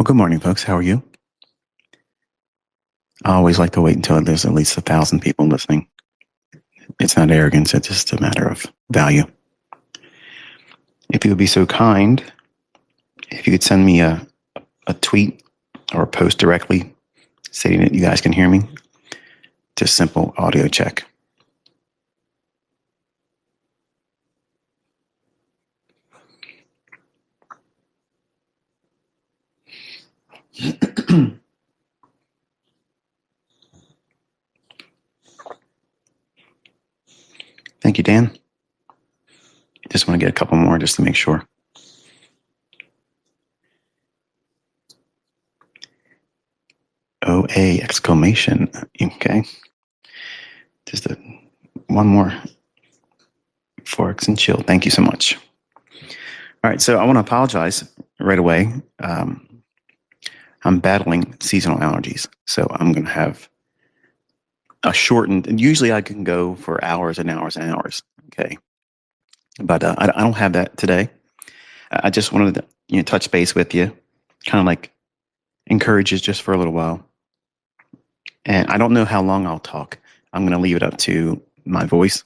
Well, good morning, folks. How are you? I always like to wait until there's at least 1,000 people listening. It's not arrogance, it's just a matter of value. If you would be so kind, if you could send me a tweet or a post directly stating that you guys can hear me, just simple audio check. Thank you, Dan. Just want to get a couple more just to make sure. OA exclamation. Okay. Just one more. Forex and chill. Thank you so much. All right. So I want to apologize right away. I'm battling seasonal allergies. So I'm going to have a shortened, and usually I can go for hours and hours and hours. Okay. But I don't have that today. I just wanted to touch base with you, kind of like encourage you just for a little while. And I don't know how long I'll talk. I'm going to leave it up to my voice.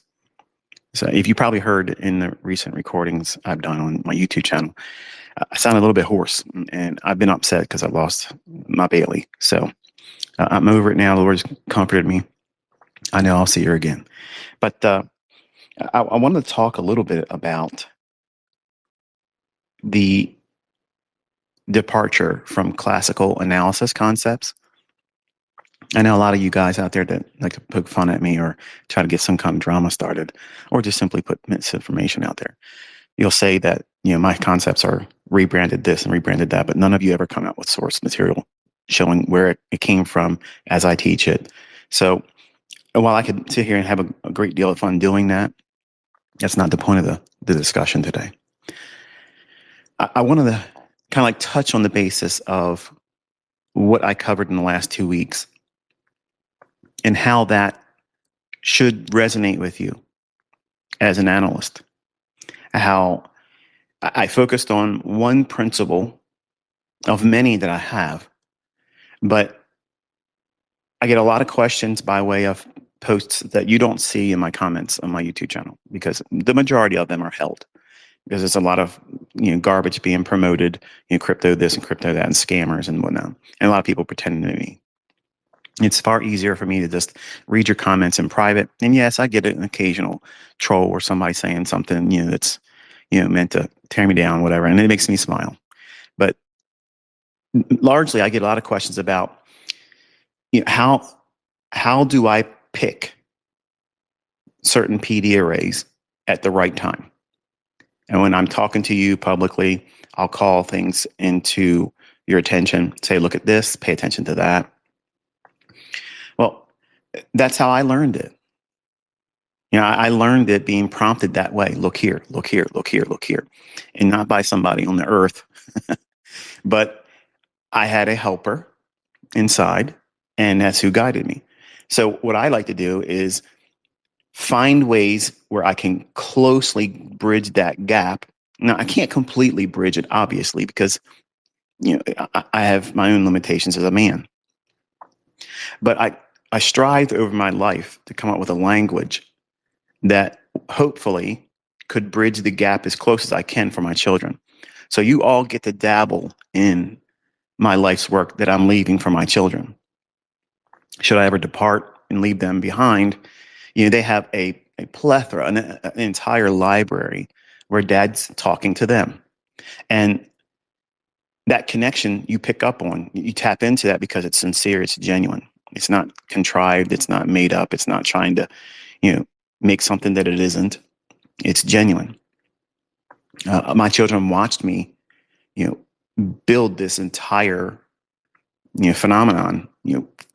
So if you probably heard in the recent recordings I've done on my YouTube channel, I sound a little bit hoarse, and I've been upset because I lost my Bailey. So I'm over it now. The Lord's comforted me. I know I'll see her again. But I wanted to talk a little bit about the departure from classical analysis concepts. I know a lot of you guys out there that like to poke fun at me or try to get some kind of drama started, or just simply put misinformation out there. You'll say that, my concepts are rebranded this and rebranded that, but none of you ever come out with source material showing where it came from as I teach it. So while I could sit here and have a great deal of fun doing that, that's not the point of the discussion today. I wanted to kind of like touch on the basis of what I covered in the last 2 weeks and how that should resonate with you as an analyst. How I focused on one principle of many that I have, but I get a lot of questions by way of posts that you don't see in my comments on my YouTube channel, because the majority of them are held. Because there's a lot of garbage being promoted, crypto this and crypto that, and scammers and whatnot, and a lot of people pretending to be. It's far easier for me to just read your comments in private. And yes, I get an occasional troll or somebody saying something that's meant to tear me down, whatever, and it makes me smile. But largely, I get a lot of questions about how do I pick certain PD arrays at the right time. And when I'm talking to you publicly, I'll call things into your attention, say, look at this, pay attention to that. Well, that's how I learned it. I learned it being prompted that way. Look here, look here, look here, look here. And not by somebody on the earth, but I had a helper inside, and that's who guided me. So what I like to do is find ways where I can closely bridge that gap. Now, I can't completely bridge it, obviously, because I have my own limitations as a man. But I strived over my life to come up with a language that hopefully could bridge the gap as close as I can for my children. So you all get to dabble in my life's work that I'm leaving for my children. Should I ever depart and leave them behind, they have a plethora, an entire library where dad's talking to them. And that connection you pick up on, you tap into that because it's sincere, it's genuine. It's not contrived, it's not made up, it's not trying to, make something that it isn't. It's genuine. My children watched me, build this entire, phenomenon,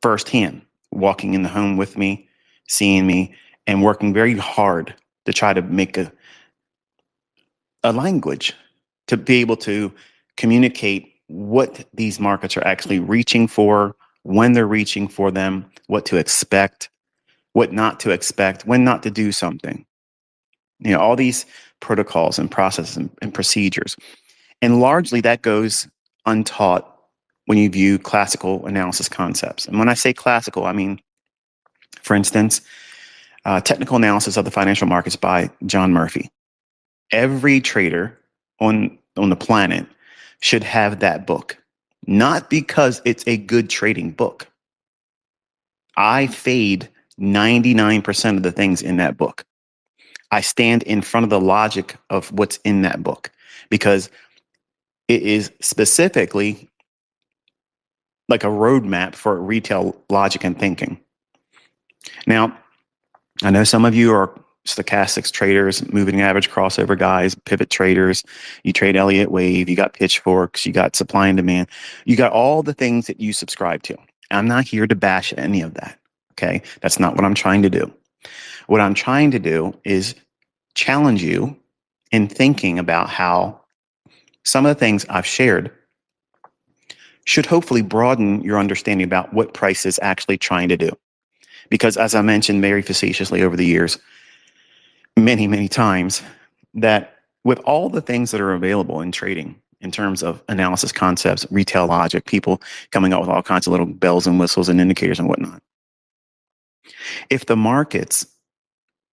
firsthand, walking in the home with me, seeing me, and working very hard to try to make a language to be able to communicate what these markets are actually reaching for, when they're reaching for them, what to expect, what not to expect, when not to do something. All these protocols and processes and procedures. And largely that goes untaught when you view classical analysis concepts. And when I say classical, I mean, for instance, Technical Analysis of the Financial Markets by John Murphy. Every trader on the planet should have that book, not because it's a good trading book. I fade 99% of the things in that book. I stand in front of the logic of what's in that book because it is specifically like a roadmap for retail logic and thinking. Now, I know some of you are stochastics traders, moving average crossover guys, pivot traders. You trade Elliott Wave, you got pitchforks, you got supply and demand. You got all the things that you subscribe to. I'm not here to bash any of that. Okay. That's not what I'm trying to do. What I'm trying to do is challenge you in thinking about how some of the things I've shared should hopefully broaden your understanding about what price is actually trying to do. Because as I mentioned very facetiously over the years, many, many times, that with all the things that are available in trading in terms of analysis concepts, retail logic, people coming up with all kinds of little bells and whistles and indicators and whatnot, if the markets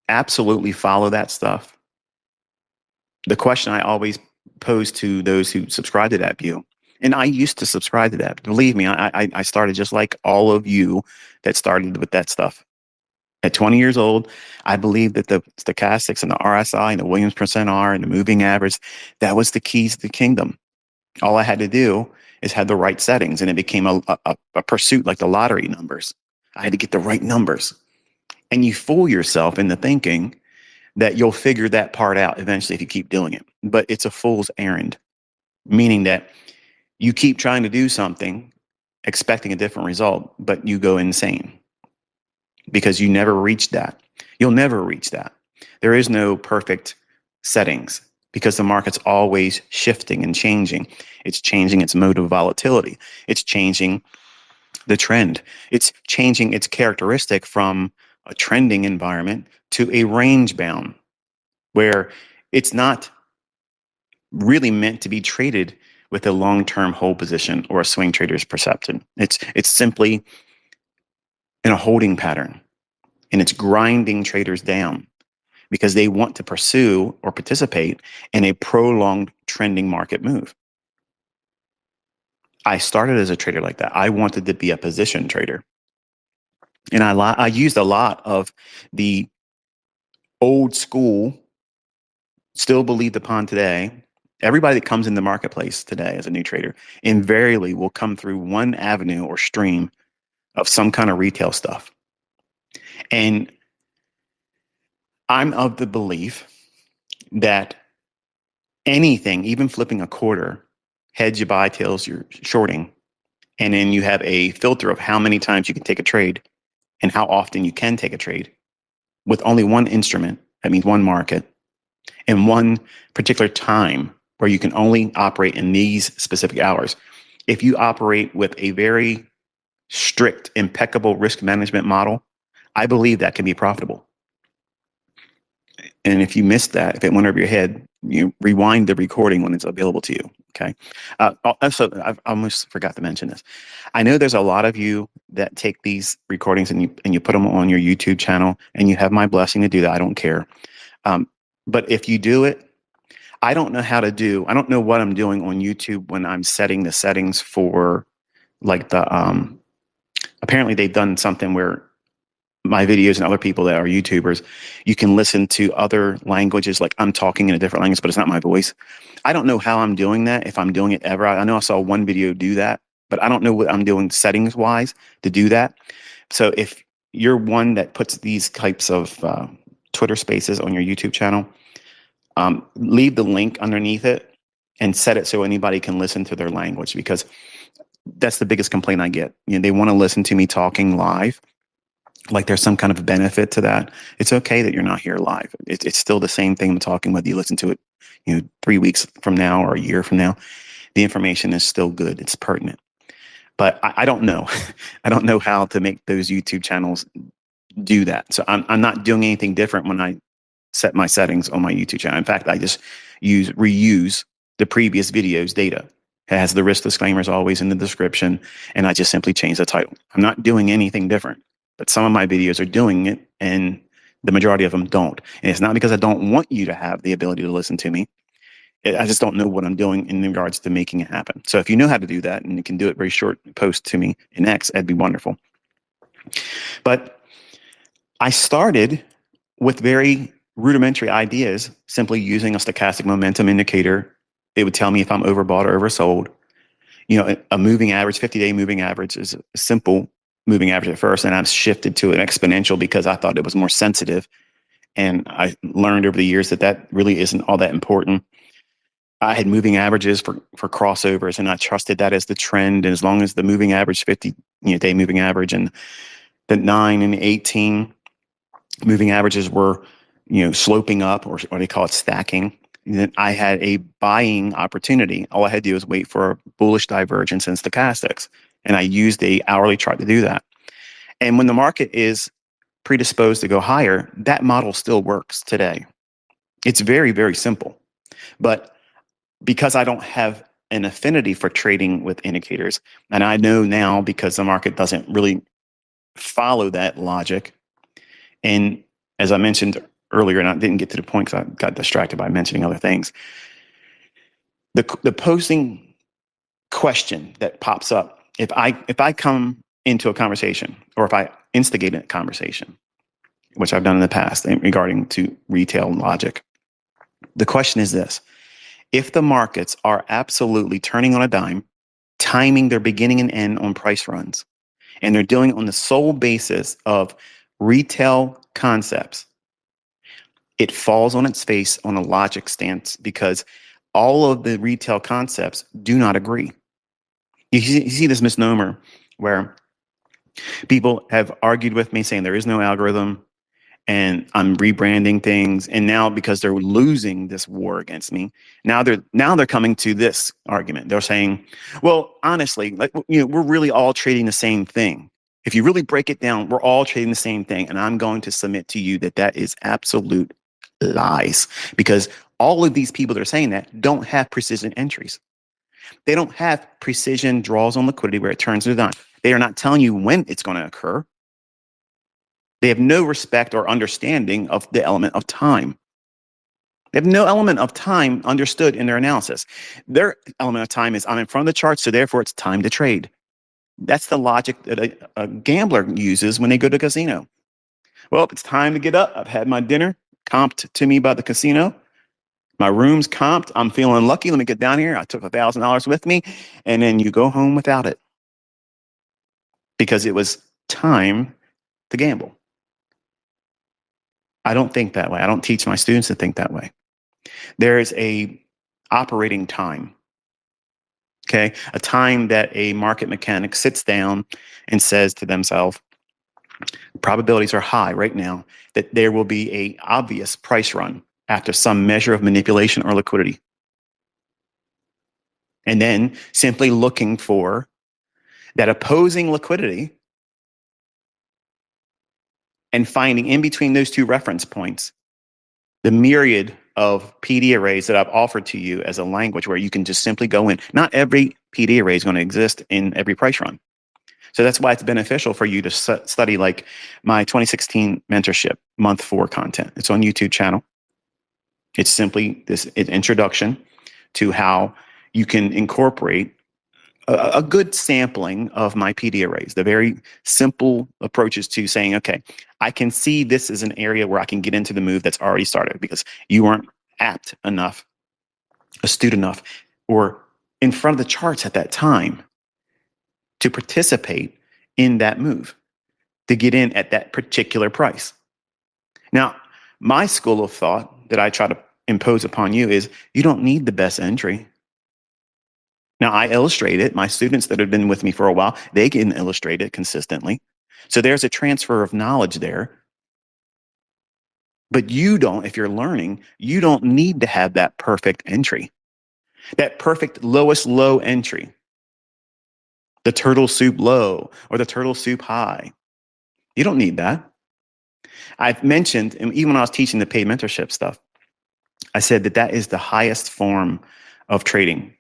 absolutely follow that stuff, the question I always pose to those who subscribe to that view, and I used to subscribe to that. Believe me, I started just like all of you that started with that stuff. At 20 years old, I believed that the stochastics and the RSI and the Williams percent R and the moving average, that was the keys to the kingdom. All I had to do is have the right settings, and it became a pursuit like the lottery numbers. I had to get the right numbers. And you fool yourself into thinking that you'll figure that part out eventually if you keep doing it. But it's a fool's errand, meaning that you keep trying to do something expecting a different result, but you go insane because you never reach that. You'll never reach that. There is no perfect settings because the market's always shifting and changing. It's changing its mode of volatility. It's changing the trend. It's changing its characteristic from a trending environment to a range bound where it's not really meant to be traded with a long-term hold position or a swing trader's perception. It's simply in a holding pattern, and it's grinding traders down because they want to pursue or participate in a prolonged trending market move. I started as a trader like that. I wanted to be a position trader. And I used a lot of the old school, still believed upon today. Everybody that comes in the marketplace today as a new trader invariably will come through one avenue or stream of some kind of retail stuff. And I'm of the belief that anything, even flipping a quarter, heads you buy, tails you're shorting, and then you have a filter of how many times you can take a trade and how often you can take a trade with only one instrument, that means one market, and one particular time where you can only operate in these specific hours. If you operate with a very strict, impeccable risk management model, I believe that can be profitable. And if you missed that, if it went over your head, you rewind the recording when it's available to you. Okay. Also, I almost forgot to mention this. I know there's a lot of you that take these recordings and you put them on your YouTube channel, and you have my blessing to do that. I don't care. But if you do it, I don't know how to do. I don't know what I'm doing on YouTube when I'm setting the settings for like the. Apparently, they've done something where my videos and other people that are YouTubers, you can listen to other languages, like I'm talking in a different language, but it's not my voice. I don't know how I'm doing that, if I'm doing it ever. I know I saw one video do that, but I don't know what I'm doing settings wise to do that. So if you're one that puts these types of Twitter spaces on your YouTube channel, leave the link underneath it and set it so anybody can listen to their language, because that's the biggest complaint I get. You know, they want to listen to me talking live, like there's some kind of benefit to that. It's okay that you're not here live. It's still the same thing I'm talking, whether you listen to it, 3 weeks from now or a year from now. The information is still good. It's pertinent. But I don't know. I don't know how to make those YouTube channels do that. So I'm not doing anything different when I set my settings on my YouTube channel. In fact, I just reuse the previous videos data. It has the risk disclaimers always in the description, and I just simply change the title. I'm not doing anything different, but some of my videos are doing it, and the majority of them don't. And it's not because I don't want you to have the ability to listen to me. I just don't know what I'm doing in regards to making it happen. So if you know how to do that and you can do it very short, post to me in X, that'd be wonderful. But I started with very rudimentary ideas, simply using a stochastic momentum indicator. It would tell me if I'm overbought or oversold. You know, a moving average, 50-day moving average is a simple moving average at first, and I've shifted to an exponential because I thought it was more sensitive. And I learned over the years that that really isn't all that important. I had moving averages for crossovers, and I trusted that as the trend. And as long as the moving average, 50-day moving average, and the 9 and 18 moving averages were, sloping up, or what they call it, stacking, then I had a buying opportunity. All I had to do was wait for a bullish divergence in stochastics. And I used a hourly chart to do that. And when the market is predisposed to go higher, that model still works today. It's very, very simple. But because I don't have an affinity for trading with indicators, and I know now because the market doesn't really follow that logic. And as I mentioned earlier, and I didn't get to the point because I got distracted by mentioning other things, the posing question that pops up, if I come into a conversation, or if I instigate a conversation, which I've done in the past regarding to retail logic, the question is this: if the markets are absolutely turning on a dime, timing their beginning and end on price runs, and they're doing it on the sole basis of retail concepts, it falls on its face on a logic stance, because all of the retail concepts do not agree. You see this misnomer where people have argued with me saying there is no algorithm, and I'm rebranding things. And now, because they're losing this war against me, now they're coming to this argument. They're saying, well, honestly, we're really all trading the same thing. If you really break it down, we're all trading the same thing. And I'm going to submit to you that that is absolute lies, because all of these people that are saying that don't have precision entries. They don't have precision draws on liquidity where it turns to dime. They are not telling you when it's going to occur. They have no respect or understanding of the element of time. They have no element of time understood in their analysis. Their element of time is, I'm in front of the chart, so therefore it's time to trade. That's the logic that a gambler uses when they go to a casino. Well, it's time to get up. I've had my dinner comped to me by the casino. My room's comped. I'm feeling lucky. Let me get down here. I took $1,000 with me. And then you go home without it, because it was time to gamble. I don't think that way. I don't teach my students to think that way. There is a operating time, okay? A time that a market mechanic sits down and says to themselves, probabilities are high right now that there will be a obvious price run after some measure of manipulation or liquidity. And then simply looking for that opposing liquidity and finding in between those two reference points the myriad of PD arrays that I've offered to you as a language where you can just simply go in. Not every PD array is going to exist in every price run. So that's why it's beneficial for you to study like my 2016 mentorship month 4 content. It's on YouTube channel. It's simply this introduction to how you can incorporate a good sampling of my PD arrays, the very simple approaches to saying, okay, I can see this is an area where I can get into the move that's already started, because you weren't apt enough, astute enough, or in front of the charts at that time to participate in that move, to get in at that particular price. Now, my school of thought that I try to impose upon you is you don't need the best entry. Now, I illustrate it. My students that have been with me for a while, they can illustrate it consistently. So there's a transfer of knowledge there. But you don't, if you're learning, you don't need to have that perfect entry, that perfect lowest low entry, the turtle soup low or the turtle soup high. You don't need that. I've mentioned, and even when I was teaching the paid mentorship stuff, I said that that is the highest form of trading.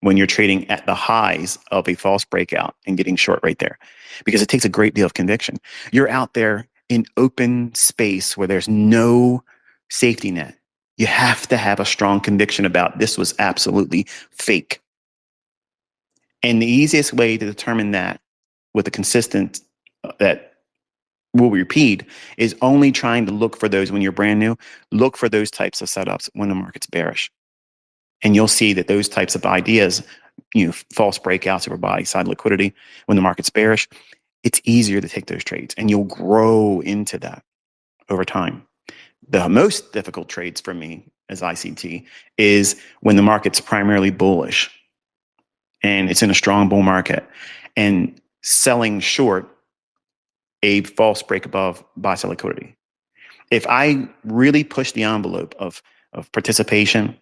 when you're trading at the highs of a false breakout and getting short right there, because it takes a great deal of conviction. You're out there in open space where there's no safety net. You have to have a strong conviction about this was absolutely fake. And the easiest way to determine that with a consistent that will repeat is only trying to look for those when you're brand new. Look for those types of setups when the market's bearish. And you'll see that those types of ideas, false breakouts or buy side liquidity when the market's bearish, it's easier to take those trades and you'll grow into that over time. The most difficult trades for me as ICT is when the market's primarily bullish and it's in a strong bull market, and selling short a false break above buy side liquidity. If I really push the envelope of participation,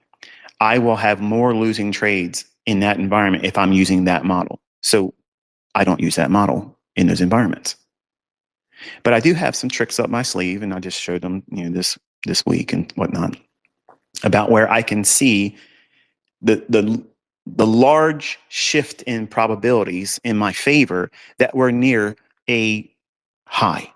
I will have more losing trades in that environment if I'm using that model. So I don't use that model in those environments. But I do have some tricks up my sleeve, and I just showed them, this week and whatnot, about where I can see the large shift in probabilities in my favor that we're near a high.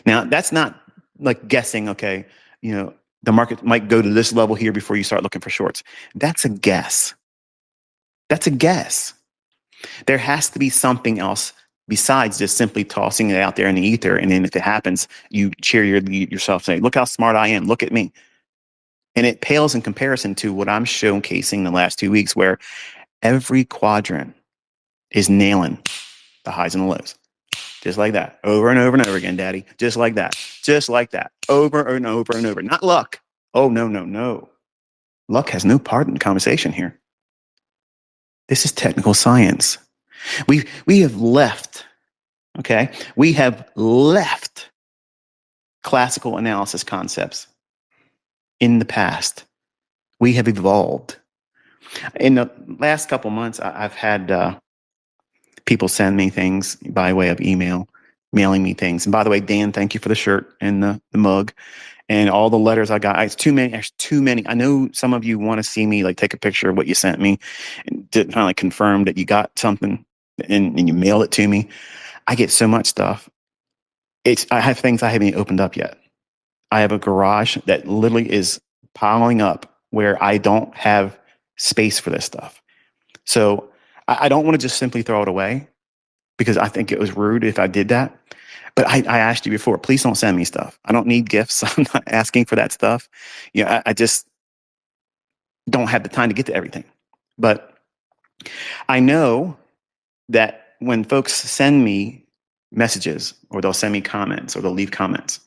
Now, that's not like guessing, okay, the market might go to this level here before you start looking for shorts. That's a guess. That's a guess. There has to be something else besides just simply tossing it out there in the ether. And then if it happens, you cheer yourself, saying, look how smart I am. Look at me. And it pales in comparison to what I'm showcasing the last 2 weeks, where every quadrant is nailing the highs and the lows. Just like that, over and over and over again, Daddy. Just like that, over and over and over. Not luck. Oh, no, no, no. Luck has no part in the conversation here. This is technical science. We have left, okay? We have left classical analysis concepts in the past. We have evolved. In the last couple months, I've had people send me things by way of email, mailing me things. And by the way, Dan, thank you for the shirt and the mug and all the letters I got. It's too many. There's too many. I know some of you want to see me like take a picture of what you sent me and to kind of like confirm that you got something and you mail it to me. I get so much stuff. I have things I haven't even opened up yet. I have a garage that literally is piling up where I don't have space for this stuff. So I don't want to just simply throw it away because I think it was rude if I did that. But I asked you before, please don't send me stuff. I don't need gifts. I'm not asking for that stuff. I just don't have the time to get to everything. But I know that when folks send me messages or they'll send me comments or they'll leave comments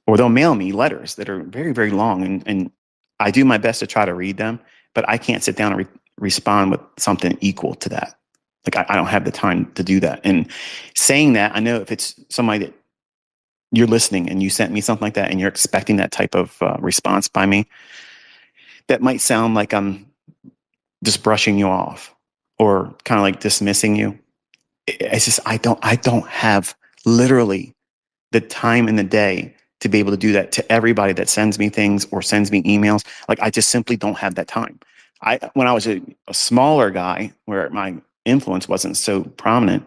or they'll mail me letters that are very, very long, and I do my best to try to read them, but I can't sit down and respond with something equal to that. Like I don't have the time to do that. And saying that, I know if it's somebody that you're listening and you sent me something like that and you're expecting that type of response by me, that might sound like I'm just brushing you off or kind of like dismissing you. It's just I don't have literally the time in the day to be able to do that to everybody that sends me things or sends me emails. Like I just simply don't have that time. When I was a smaller guy where my influence wasn't so prominent,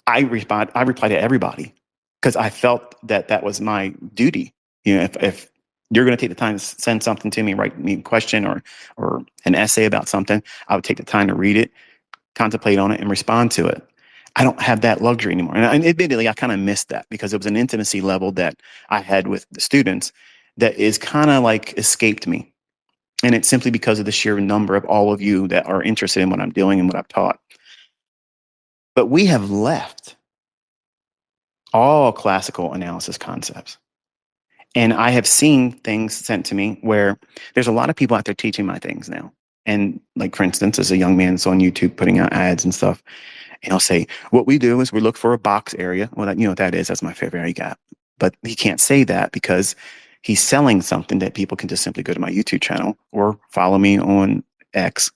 I replied to everybody because I felt that was my duty. If you're going to take the time to send something to me, write me a question or an essay about something, I would take the time to read it, contemplate on it, and respond to it. I don't have that luxury anymore. And admittedly, I kind of missed that because it was an intimacy level that I had with the students that is kind of like escaped me. And it's simply because of the sheer number of all of you that are interested in what I'm doing and what I've taught. But we have left all classical analysis concepts. And I have seen things sent to me where there's a lot of people out there teaching my things now. And like, for instance, as a young man that's on YouTube putting out ads and stuff, and I'll say, what we do is we look for a box area. Well, you know what that is. That's my favorite area gap. But he can't say that because he's selling something that people can just simply go to my YouTube channel or follow me on X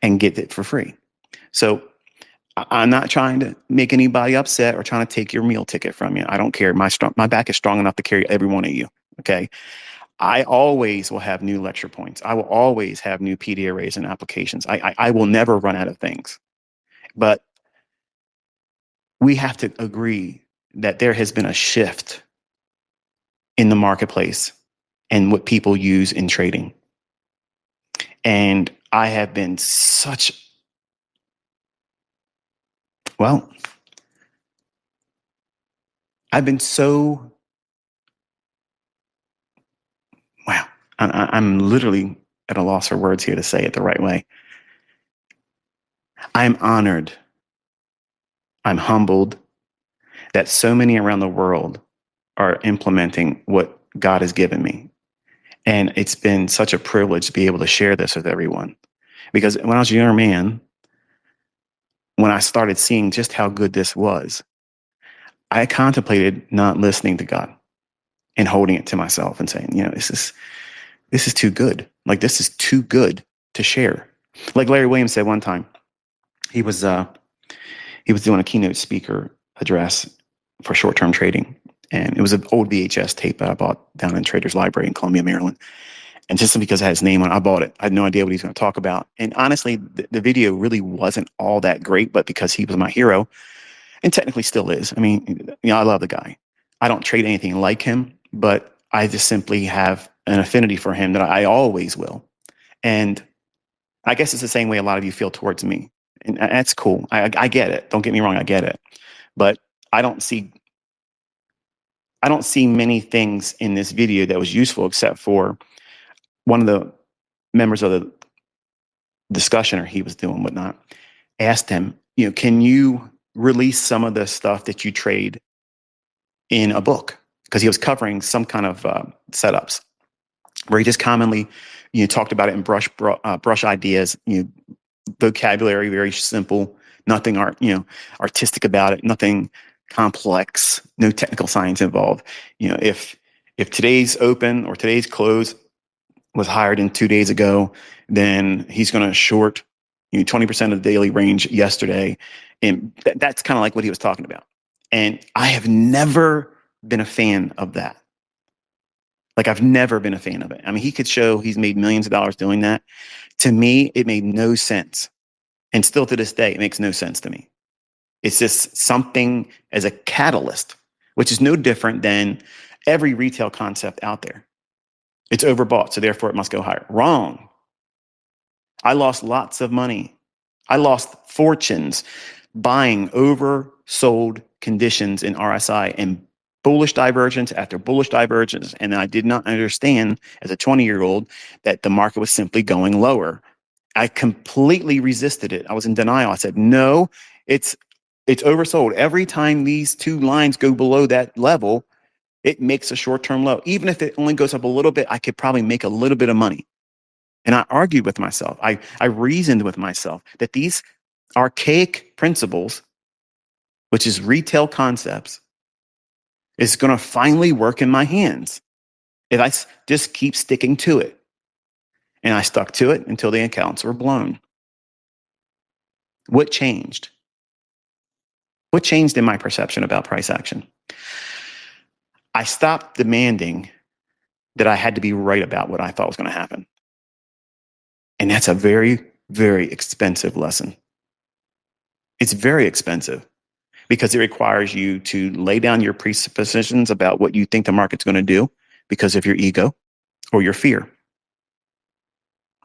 and get it for free. So I'm not trying to make anybody upset or trying to take your meal ticket from you. I don't care. My back is strong enough to carry every one of you. Okay. I always will have new lecture points. I will always have new PD arrays and applications. I will never run out of things. But we have to agree that there has been a shift in the marketplace and what people use in trading. And I have been well, I've been so, wow, I'm literally at a loss for words here to say it the right way. I'm honored. I'm humbled that so many around the world are implementing what God has given me. And it's been such a privilege to be able to share this with everyone. Because when I was a younger man, when I started seeing just how good this was, I contemplated not listening to God and holding it to myself and saying, this is too good. Like, this is too good to share. Like Larry Williams said one time, he was doing a keynote speaker address for short-term trading. And it was an old VHS tape that I bought down in Trader's Library in Columbia, Maryland. And just because it had his name on it, I bought it. I had no idea what he was going to talk about. And honestly, the video really wasn't all that great, but because he was my hero, and technically still is. I mean, I love the guy. I don't trade anything like him, but I just simply have an affinity for him that I always will. And I guess it's the same way a lot of you feel towards me. And that's cool. I get it. Don't get me wrong. I get it. But I don't see many things in this video that was useful, except for one of the members of the discussion, or he was doing whatnot, asked him, can you release some of the stuff that you trade in a book? Because he was covering some kind of setups where he just commonly, talked about it in brush ideas, vocabulary, very simple, nothing artistic about it, nothing complex, no technical science involved. If today's open or today's close was higher than 2 days ago, then he's going to short 20% of the daily range yesterday. And that's kind of like what he was talking about. And I have never been a fan of that. Like, I've never been a fan of it. I mean, he could show he's made millions of dollars doing that. To me, it made no sense. And still to this day, it makes no sense to me. It's just something as a catalyst, which is no different than every retail concept out there. It's overbought, so therefore it must go higher. Wrong. I lost lots of money. I lost fortunes buying oversold conditions in RSI and bullish divergence after bullish divergence. And I did not understand as a 20-year-old that the market was simply going lower. I completely resisted it. I was in denial. I said, no, it's oversold. Every time these two lines go below that level, it makes a short-term low. Even if it only goes up a little bit, I could probably make a little bit of money. And I argued with myself. I reasoned with myself that these archaic principles, which is retail concepts, is going to finally work in my hands if I just keep sticking to it. And I stuck to it until the accounts were blown. What changed? What changed in my perception about price action? I stopped demanding that I had to be right about what I thought was going to happen. And that's a very, very expensive lesson. It's very expensive because it requires you to lay down your presuppositions about what you think the market's going to do because of your ego or your fear.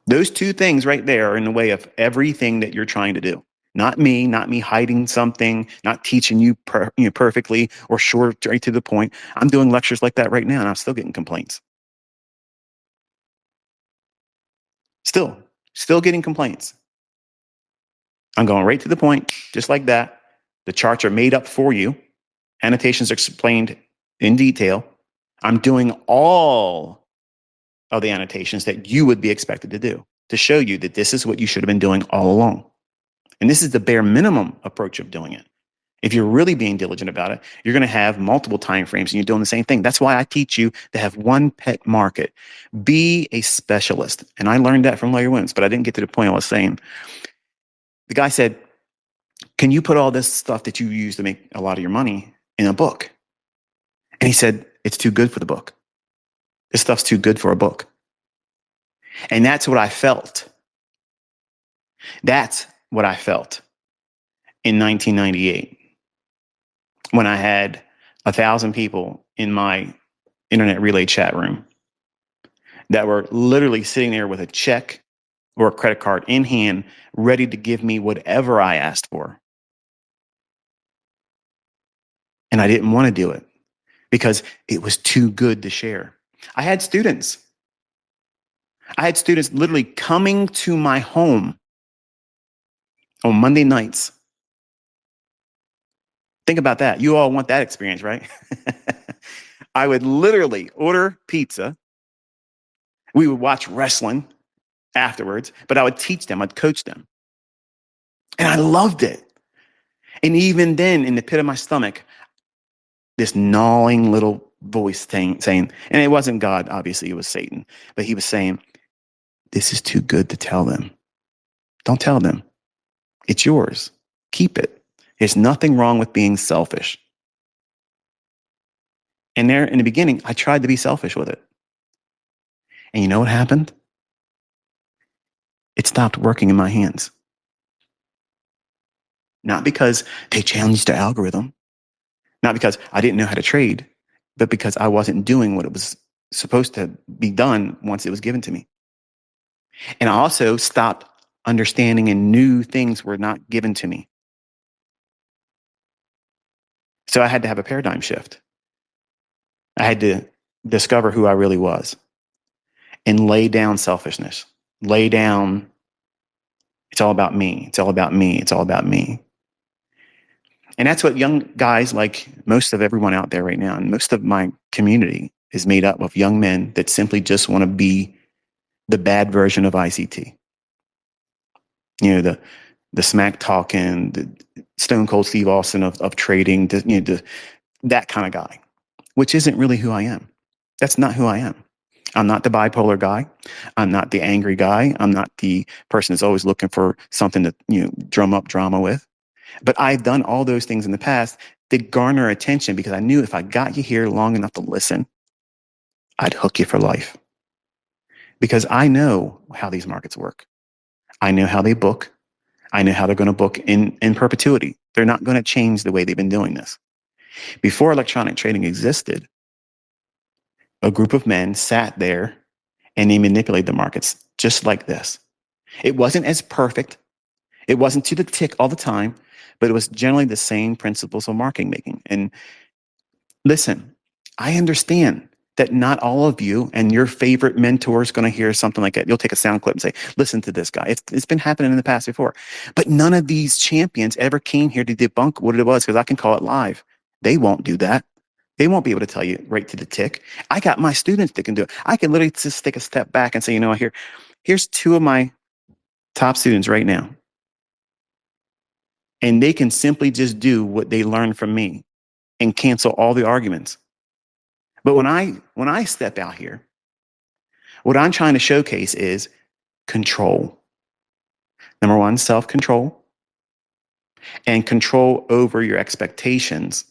Those two things right there are in the way of everything that you're trying to do. Not me hiding something, not teaching you, perfectly or short, right to the point. I'm doing lectures like that right now, and I'm still getting complaints. Still getting complaints. I'm going right to the point, just like that. The charts are made up for you. Annotations are explained in detail. I'm doing all of the annotations that you would be expected to do to show you that this is what you should have been doing all along. And this is the bare minimum approach of doing it. If you're really being diligent about it, you're going to have multiple time frames and you're doing the same thing. That's why I teach you to have one pet market. Be a specialist. And I learned that from Larry Williams, but I didn't get to the point I was saying. The guy said, can you put all this stuff that you use to make a lot of your money in a book? And he said, it's too good for the book. This stuff's too good for a book. And that's what I felt. That's what I felt in 1998 when I had 1,000 people in my internet relay chat room that were literally sitting there with a check or a credit card in hand, ready to give me whatever I asked for. And I didn't want to do it because it was too good to share. I had students literally coming to my home on Monday nights. Think about that. You all want that experience, right? I would literally order pizza. We would watch wrestling afterwards, but I would teach them, I'd coach them. And I loved it. And even then, in the pit of my stomach, this gnawing little voice saying, and it wasn't God, obviously, it was Satan, but he was saying, this is too good to tell them. Don't tell them. It's yours. Keep it. There's nothing wrong with being selfish. And there, in the beginning, I tried to be selfish with it. And you know what happened? It stopped working in my hands. Not because they challenged the algorithm, not because I didn't know how to trade, but because I wasn't doing what it was supposed to be done once it was given to me. And I also stopped understanding and knew things were not given to me. So I had to have a paradigm shift. I had to discover who I really was and lay down selfishness, lay down, it's all about me, it's all about me, it's all about me. And that's what young guys, like most of everyone out there right now, and most of my community is made up of young men that simply just want to be the bad version of ICT. You know, the smack talking, the Stone Cold Steve Austin of trading, that kind of guy, which isn't really who I am. That's not who I am. I'm not the bipolar guy. I'm not the angry guy. I'm not the person that's always looking for something to, drum up drama with. But I've done all those things in the past that garner attention because I knew if I got you here long enough to listen, I'd hook you for life. Because I know how these markets work. I know how they book. I know how they're going to book in perpetuity. They're not going to change the way they've been doing this. Before electronic trading existed, a group of men sat there and they manipulated the markets just like this. It wasn't as perfect. It wasn't to the tick all the time, but it was generally the same principles of market making. And listen, I understand that not all of you and your favorite mentor is going to hear something like that. You'll take a sound clip and say, listen to this guy. It's been happening in the past before. But none of these champions ever came here to debunk what it was because I can call it live. They won't do that. They won't be able to tell you right to the tick. I got my students that can do it. I can literally just take a step back and say, here's two of my top students right now. And they can simply just do what they learned from me and cancel all the arguments. But when I step out here, what I'm trying to showcase is control. Number one, self-control, and control over your expectations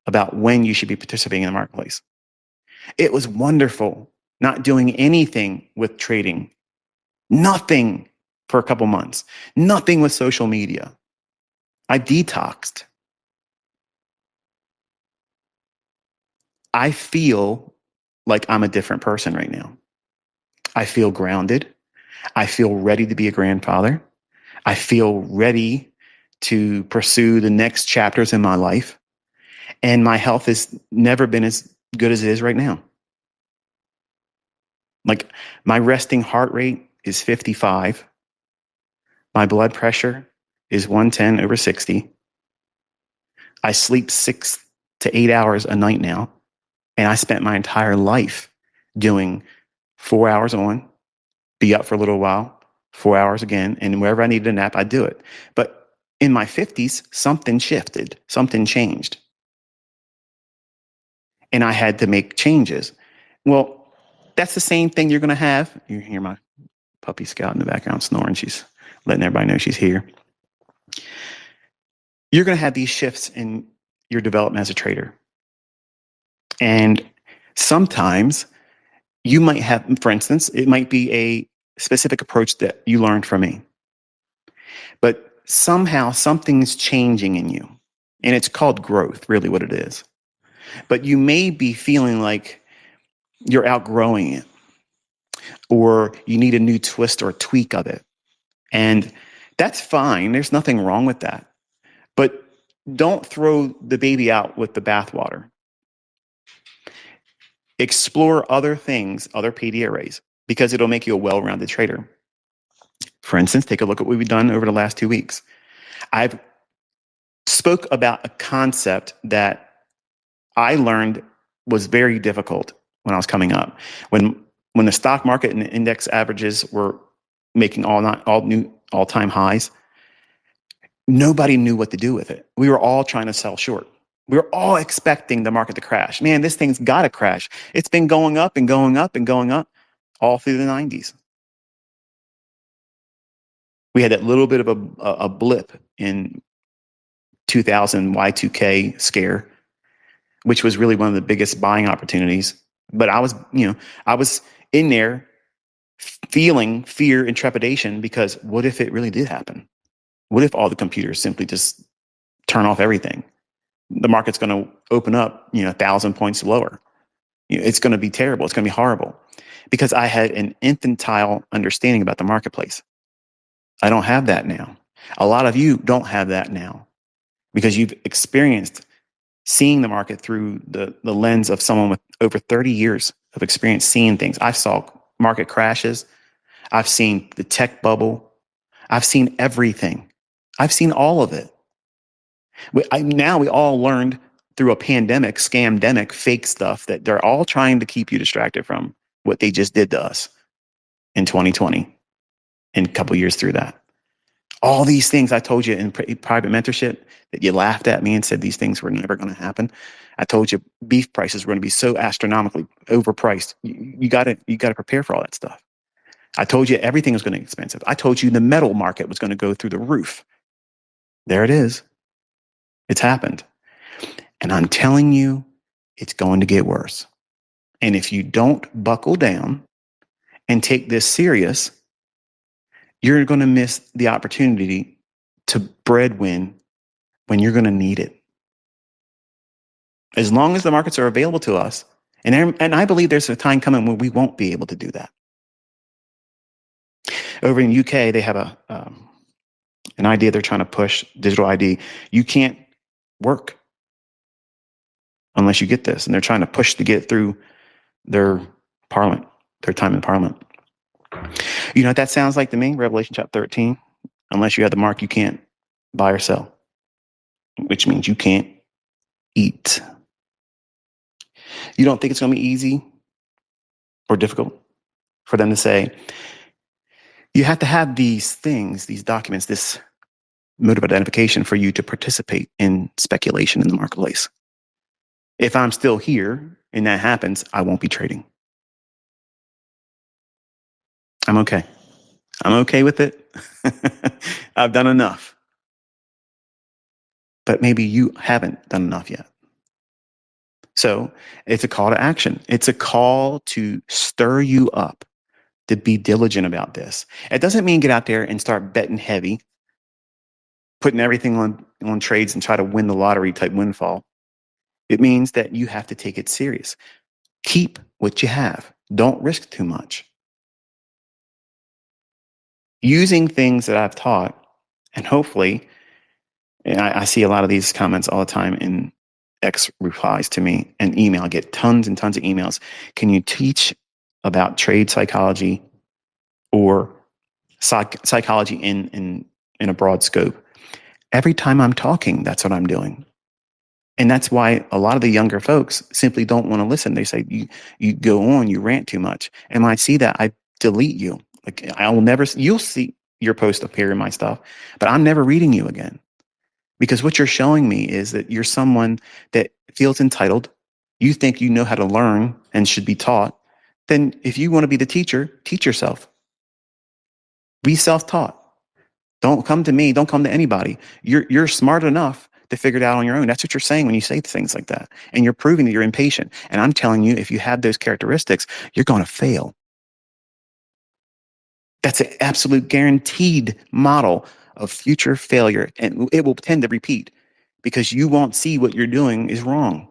about when you should be participating in the marketplace. It was wonderful not doing anything with trading, nothing for a couple months, nothing with social media. I detoxed. I feel like I'm a different person right now. I feel grounded. I feel ready to be a grandfather. I feel ready to pursue the next chapters in my life. And my health has never been as good as it is right now. Like my resting heart rate is 55. My blood pressure is 110/60. I sleep 6 to 8 hours a night now. And I spent my entire life doing 4 hours on, be up for a little while, 4 hours again, and wherever I needed a nap, I'd do it. But in my 50s, something shifted, something changed. And I had to make changes. Well, that's the same thing you're going to have. You hear my puppy Scout in the background snoring. She's letting everybody know she's here. You're going to have these shifts in your development as a trader. And sometimes You might have, for instance, it might be a specific approach that you learned from me, but somehow something's changing in you, and it's called growth, really what it is. But you may be feeling like you're outgrowing it, or you need a new twist or tweak of it. And that's fine. There's nothing wrong with that. But don't throw the baby out with the bathwater. Explore other things, other PD arrays, because it'll make you a well-rounded trader. For instance, take a look at what we've done over the last 2 weeks. I've spoke about a concept that I learned was very difficult when I was coming up. When the stock market and the index averages were making all-time highs, nobody knew what to do with it. We were all trying to sell short. We were all expecting the market to crash. Man, this thing's got to crash. It's been going up and going up and going up all through the 90s. We had that little bit of a blip in 2000 Y2K scare, which was really one of the biggest buying opportunities. But I was in there feeling fear and trepidation, because what if it really did happen? What if all the computers simply just turn off everything? The market's going to open up, 1,000 points lower. It's going to be terrible. It's going to be horrible, because I had an infantile understanding about the marketplace. I don't have that now. A lot of you don't have that now, because you've experienced seeing the market through the lens of someone with over 30 years of experience seeing things. I saw market crashes. I've seen the tech bubble. I've seen everything. I've seen all of it. Now we all learned through a pandemic, scamdemic, fake stuff that they're all trying to keep you distracted from what they just did to us in 2020 and a couple years through that. All these things I told you in private mentorship that you laughed at me and said these things were never going to happen. I told you beef prices were going to be so astronomically overpriced. You got to prepare for all that stuff. I told you everything was going to be expensive. I told you the metal market was going to go through the roof. There it is. It's happened. And I'm telling you, it's going to get worse. And if you don't buckle down and take this serious, you're going to miss the opportunity to breadwin when you're going to need it. As long as the markets are available to us, and I believe there's a time coming when we won't be able to do that. Over in the UK, they have an idea they're trying to push, digital ID. You can't work unless you get this. And they're trying to push to get through their parliament, their time in parliament. You know what that sounds like to me? Revelation chapter 13. Unless you have the mark, you can't buy or sell, which means you can't eat. You don't think it's going to be easy or difficult for them to say, you have to have these things, these documents, this mode of identification for you to participate in speculation in the marketplace. If I'm still here and that happens, I won't be trading. I'm okay. I'm okay with it. I've done enough. But maybe you haven't done enough yet. So it's a call to action. It's a call to stir you up to be diligent about this. It doesn't mean get out there and start betting heavy, putting everything on trades and try to win the lottery type windfall. It means that you have to take it serious. Keep what you have. Don't risk too much. Using things that I've taught, and hopefully, and I see a lot of these comments all the time in X replies to me and email. I get tons and tons of emails. Can you teach about trade psychology or psychology in a broad scope? Every time I'm talking, that's what I'm doing. And that's why a lot of the younger folks simply don't want to listen. They say, you go on, you rant too much. And when I see that, I delete you. Like you'll see your post appear in my stuff, but I'm never reading you again. Because what you're showing me is that you're someone that feels entitled. You think you know how to learn and should be taught. Then if you want to be the teacher, teach yourself. Be self-taught. Don't come to me. Don't come to anybody. You're smart enough to figure it out on your own. That's what you're saying when you say things like that. And you're proving that you're impatient. And I'm telling you, if you have those characteristics, you're going to fail. That's an absolute guaranteed model of future failure. And it will tend to repeat because you won't see what you're doing is wrong.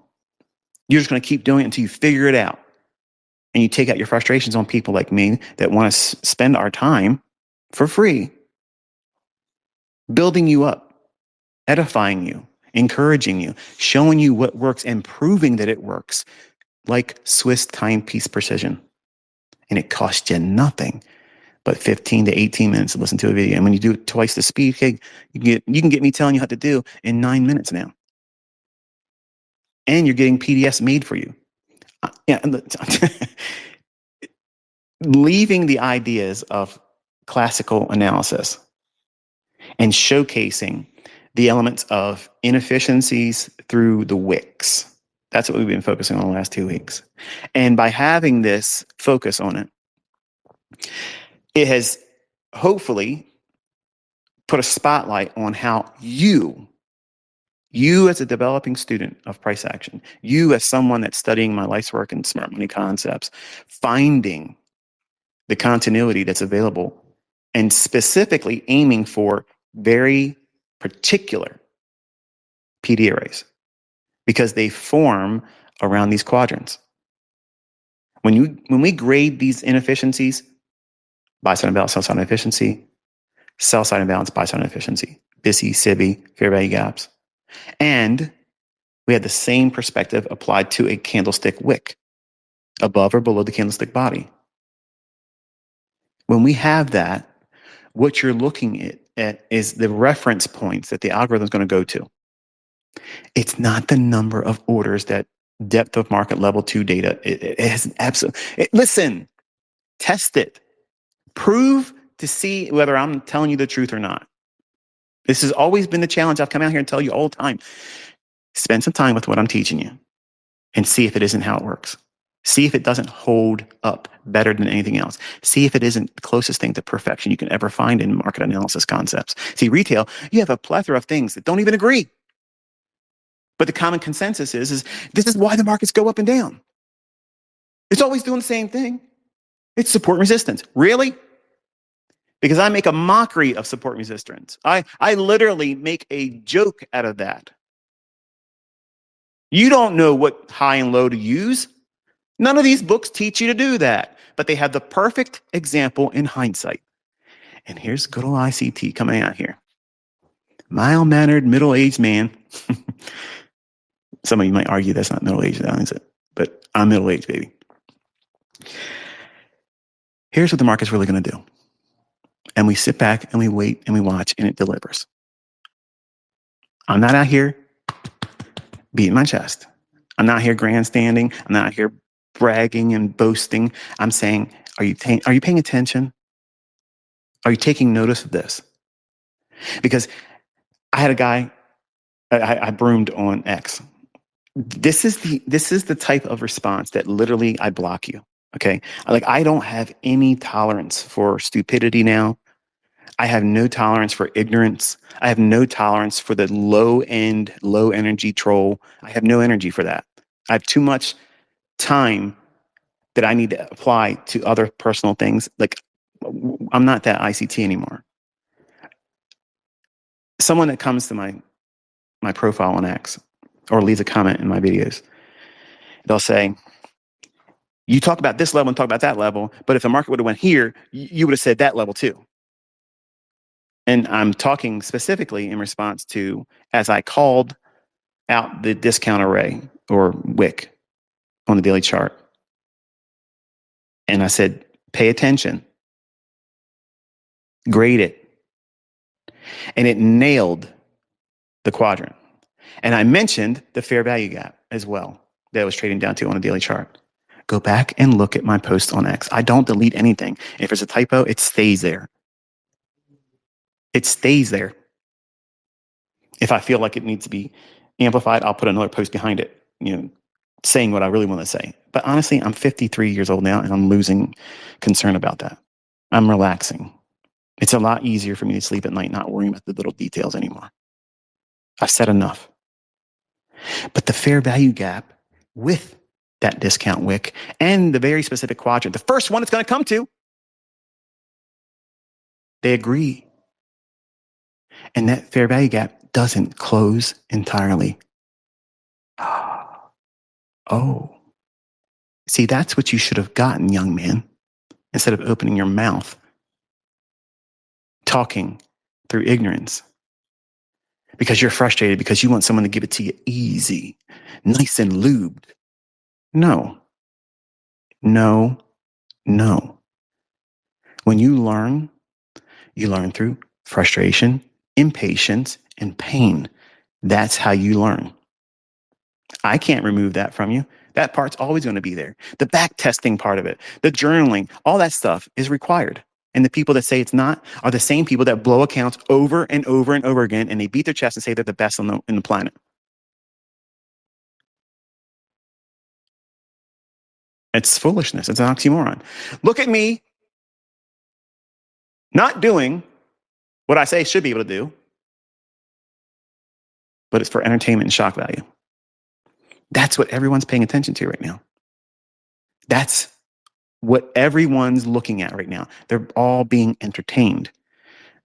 You're just going to keep doing it until you figure it out. And you take out your frustrations on people like me that want to spend our time for free, building you up, edifying you, encouraging you, showing you what works and proving that it works, like Swiss timepiece precision. And it costs you nothing but 15 to 18 minutes to listen to a video. And when you do it twice the speed, okay, you can get me telling you how to do in 9 minutes now. And you're getting PDFs made for you. Leaving the ideas of classical analysis and showcasing the elements of inefficiencies through the wicks. That's what we've been focusing on the last 2 weeks. And by having this focus on it, it has hopefully put a spotlight on how you as a developing student of price action, you as someone that's studying my life's work and smart money concepts, finding the continuity that's available and specifically aiming for very particular PD arrays because they form around these quadrants. When we grade these inefficiencies, buy side imbalance, sell side inefficiency, sell side imbalance, buy side inefficiency, BISI, SIBI, fair value gaps, and we had the same perspective applied to a candlestick wick, above or below the candlestick body. When we have that, what you're looking at is the reference points that the algorithm is going to go to. It's not the number of orders that depth of market level 2 data. It has absolutely. Listen, test it. Prove to see whether I'm telling you the truth or not. This has always been the challenge. I've come out here and tell you all the time. Spend some time with what I'm teaching you and see if it isn't how it works. See if it doesn't hold up better than anything else. See if it isn't the closest thing to perfection you can ever find in market analysis concepts. See, retail, you have a plethora of things that don't even agree. But the common consensus is this is why the markets go up and down. It's always doing the same thing. It's support and resistance. Really? Because I make a mockery of support and resistance. I literally make a joke out of that. You don't know what high and low to use. None of these books teach you to do that, but they have the perfect example in hindsight. And here's good old ICT coming out here. Mild-mannered, middle-aged man. Some of you might argue that's not middle-aged, is it? But I'm middle-aged, baby. Here's what the market's really going to do. And we sit back and we wait and we watch and it delivers. I'm not out here beating my chest. I'm not here grandstanding. I'm not here bragging and boasting. I'm saying, are you paying attention? Are you taking notice of this? Because I had a guy I broomed on X. This is the type of response that literally I block you. Okay. Like I don't have any tolerance for stupidity now. I have no tolerance for ignorance. I have no tolerance for the low end, low energy troll. I have no energy for that. I have too much time that I need to apply to other personal things. Like I'm not that ICT anymore. Someone that comes to my profile on X or leaves a comment in my videos, they'll say, you talk about this level and talk about that level, but if the market would have went here, you would have said that level too. And I'm talking specifically in response to, as I called out the discount array or wick on the daily chart. And I said, pay attention, grade it. And it nailed the quadrant. And I mentioned the fair value gap as well that I was trading down to on a daily chart. Go back and look at my post on X. I don't delete anything. If there's a typo, it stays there. It stays there. If I feel like it needs to be amplified, I'll put another post behind it, saying what I really want to say. But honestly, I'm 53 years old now and I'm losing concern about that. I'm relaxing. It's a lot easier for me to sleep at night, not worrying about the little details anymore. I've said enough. But the fair value gap with that discount wick and the very specific quadrant, the first one it's going to come to, they agree. And that fair value gap doesn't close entirely. Oh, see, that's what you should have gotten, young man, instead of opening your mouth, talking through ignorance. Because you're frustrated because you want someone to give it to you easy, nice and lubed. No, no, no. When you learn through frustration, impatience, and pain. That's how you learn. I can't remove that from you. That part's always going to be there. The back testing part of it, the journaling, all that stuff is required. And the people that say it's not are the same people that blow accounts over and over and over again, and they beat their chest and say they're the best in the planet. It's foolishness. It's an oxymoron. Look at me not doing what I say I should be able to do, but it's for entertainment and shock value. That's what everyone's paying attention to right now. That's what everyone's looking at right now. They're all being entertained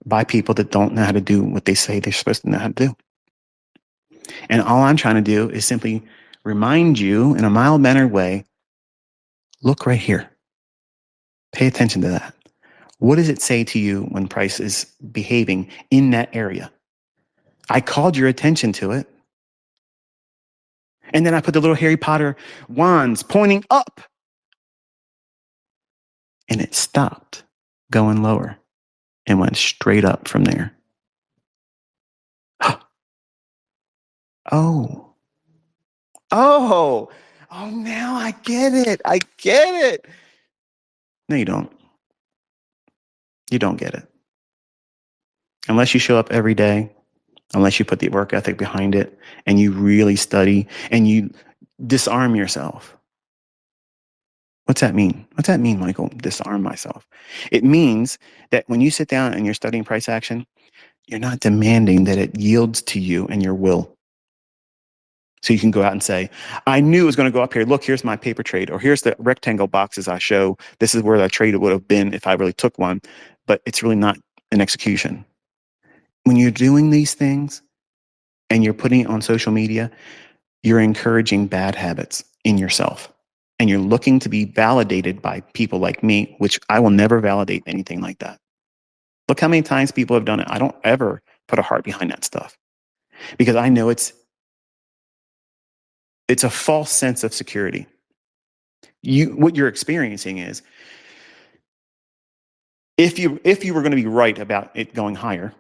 by people that don't know how to do what they say they're supposed to know how to do. And all I'm trying to do is simply remind you in a mild-mannered way, look right here. Pay attention to that. What does it say to you when price is behaving in that area? I called your attention to it. And then I put the little Harry Potter wands pointing up. And it stopped going lower and went straight up from there. Oh, oh, now I get it. I get it. No, you don't. You don't get it. Unless you show up every day, unless you put the work ethic behind it and you really study and you disarm yourself. What's that mean? What's that mean, Michael? Disarm myself. It means that when you sit down and you're studying price action, you're not demanding that it yields to you and your will. So you can go out and say, I knew it was going to go up here. Look, here's my paper trade, or here's the rectangle boxes I show. This is where that trade would have been if I really took one, but it's really not an execution. When you're doing these things and you're putting it on social media, you're encouraging bad habits in yourself. And you're looking to be validated by people like me, which I will never validate anything like that. Look how many times people have done it. I don't ever put a heart behind that stuff because I know it's a false sense of security. What you're experiencing is if you were going to be right about it going higher,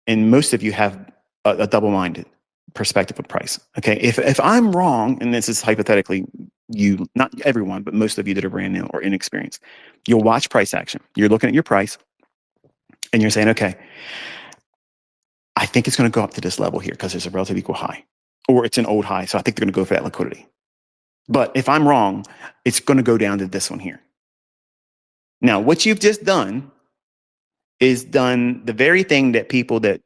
and most of you have a double-minded perspective of price. Okay, if I'm wrong, and this is hypothetically you, not everyone, but most of you that are brand new or inexperienced, you'll watch price action. You're looking at your price, and you're saying, okay, I think it's going to go up to this level here because there's a relative equal high, or it's an old high, so I think they're going to go for that liquidity. But if I'm wrong, it's going to go down to this one here. Now, what you've just done is done the very thing that people that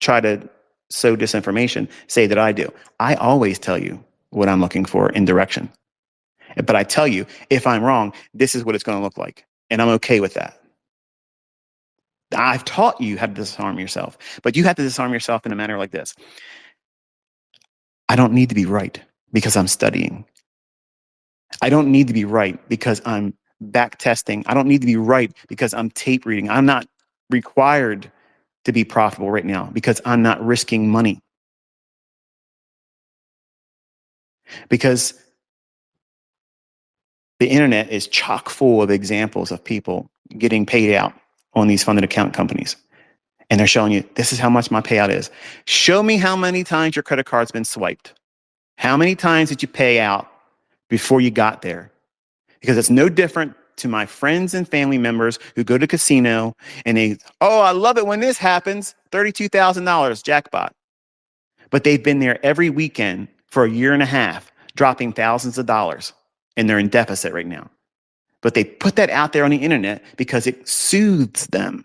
try to sow disinformation say that I do. I always tell you what I'm looking for in direction. But I tell you, if I'm wrong, this is what it's going to look like. And I'm okay with that. I've taught you how to disarm yourself, but you have to disarm yourself in a manner like this. I don't need to be right because I'm studying. I don't need to be right because I'm back testing. I don't need to be right because I'm tape reading. I'm not required to be profitable right now because I'm not risking money. Because the internet is chock full of examples of people getting paid out on these funded account companies. And they're showing you, this is how much my payout is. Show me how many times your credit card's been swiped. How many times did you pay out before you got there? Because it's no different to my friends and family members who go to casino and they, oh, I love it when this happens, $32,000 jackpot. But they've been there every weekend for a year and a half, dropping thousands of dollars, and they're in deficit right now. But they put that out there on the internet because it soothes them.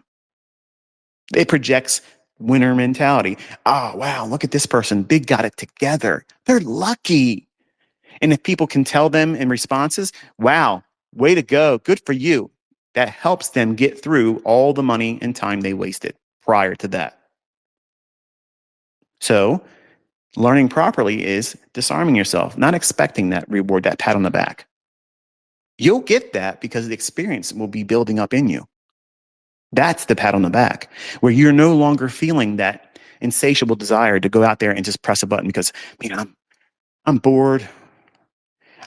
It projects winner mentality. Oh, wow, look at this person. Big got it together. They're lucky. And if people can tell them in responses, wow, way to go. Good for you. That helps them get through all the money and time they wasted prior to that. So learning properly is disarming yourself, not expecting that reward, that pat on the back. You'll get that because the experience will be building up in you. That's the pat on the back, where you're no longer feeling that insatiable desire to go out there and just press a button because, man, I'm bored.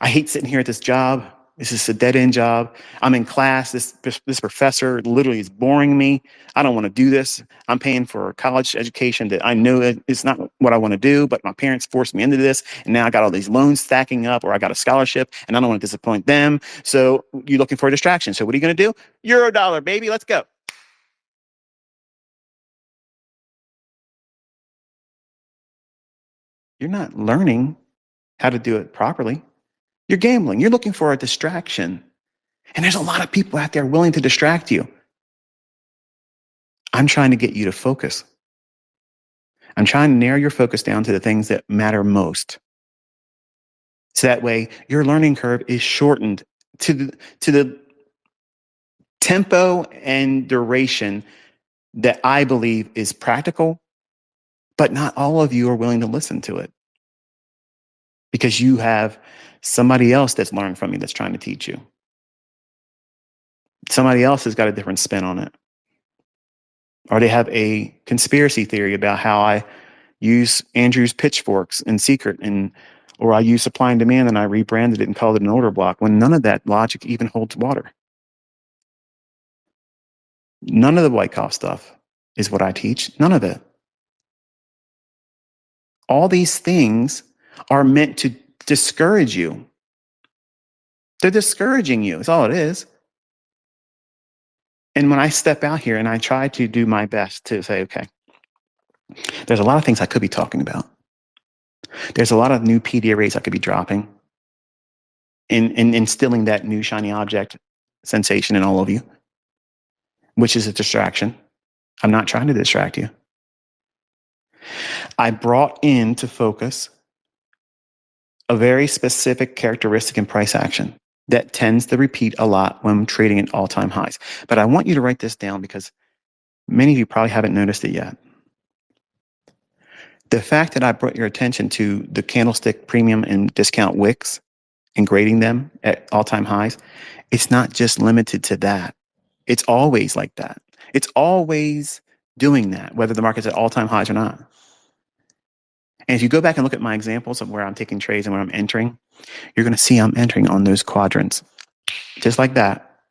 I hate sitting here at this job. This is a dead end job. I'm in class. This professor literally is boring me. I don't want to do this. I'm paying for a college education that I know it's not what I want to do, but my parents forced me into this. And now I got all these loans stacking up, or I got a scholarship and I don't want to disappoint them. So you're looking for a distraction. So what are you going to do? $1, baby. Let's go. You're not learning how to do it properly. You're gambling. You're looking for a distraction. And there's a lot of people out there willing to distract you. I'm trying to get you to focus. I'm trying to narrow your focus down to the things that matter most. So that way your learning curve is shortened to the tempo and duration that I believe is practical, but not all of you are willing to listen to it because you have somebody else that's learned from you that's trying to teach you. Somebody else has got a different spin on it. Or they have a conspiracy theory about how I use Andrew's pitchforks in secret, or I use supply and demand and I rebranded it and called it an order block, when none of that logic even holds water. None of the Wyckoff stuff is what I teach. None of it. All these things are meant to discourage you. They're discouraging you. That's all it is. And when I step out here and I try to do my best to say, okay, there's a lot of things I could be talking about. There's a lot of new PD arrays I could be dropping and instilling that new shiny object sensation in all of you, which is a distraction. I'm not trying to distract you. I brought into focus a very specific characteristic in price action that tends to repeat a lot when trading at all-time highs. But I want you to write this down because many of you probably haven't noticed it yet. The fact that I brought your attention to the candlestick premium and discount wicks and grading them at all-time highs, it's not just limited to that. It's always like that. It's always doing that, whether the market's at all-time highs or not. And if you go back and look at my examples of where I'm taking trades and where I'm entering, you're going to see I'm entering on those quadrants. Just like that.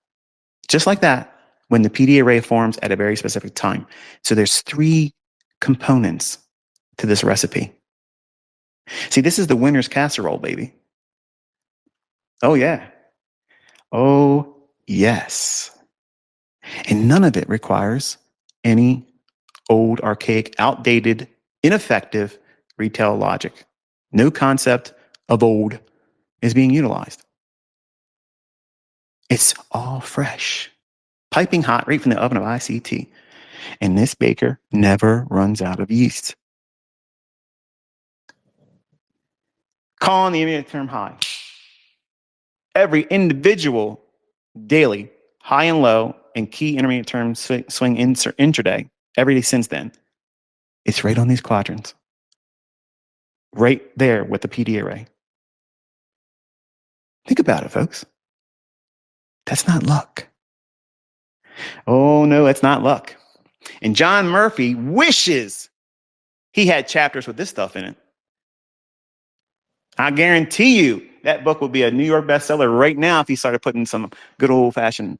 Just like that, when the PD array forms at a very specific time. So there's 3 components to this recipe. See, this is the winner's casserole, baby. Oh, yeah. Oh, yes. And none of it requires any old, archaic, outdated, ineffective retail logic. No concept of old is being utilized. It's all fresh, piping hot right from the oven of ICT. And this baker never runs out of yeast. Calling the immediate term high. Every individual daily high and low and key intermediate term swing intraday every day since then, it's right on these quadrants. Right there with the PD array. Think about it, folks. That's not luck. Oh, no, it's not luck. And John Murphy wishes he had chapters with this stuff in it. I guarantee you that book would be a New York bestseller right now if he started putting some good old-fashioned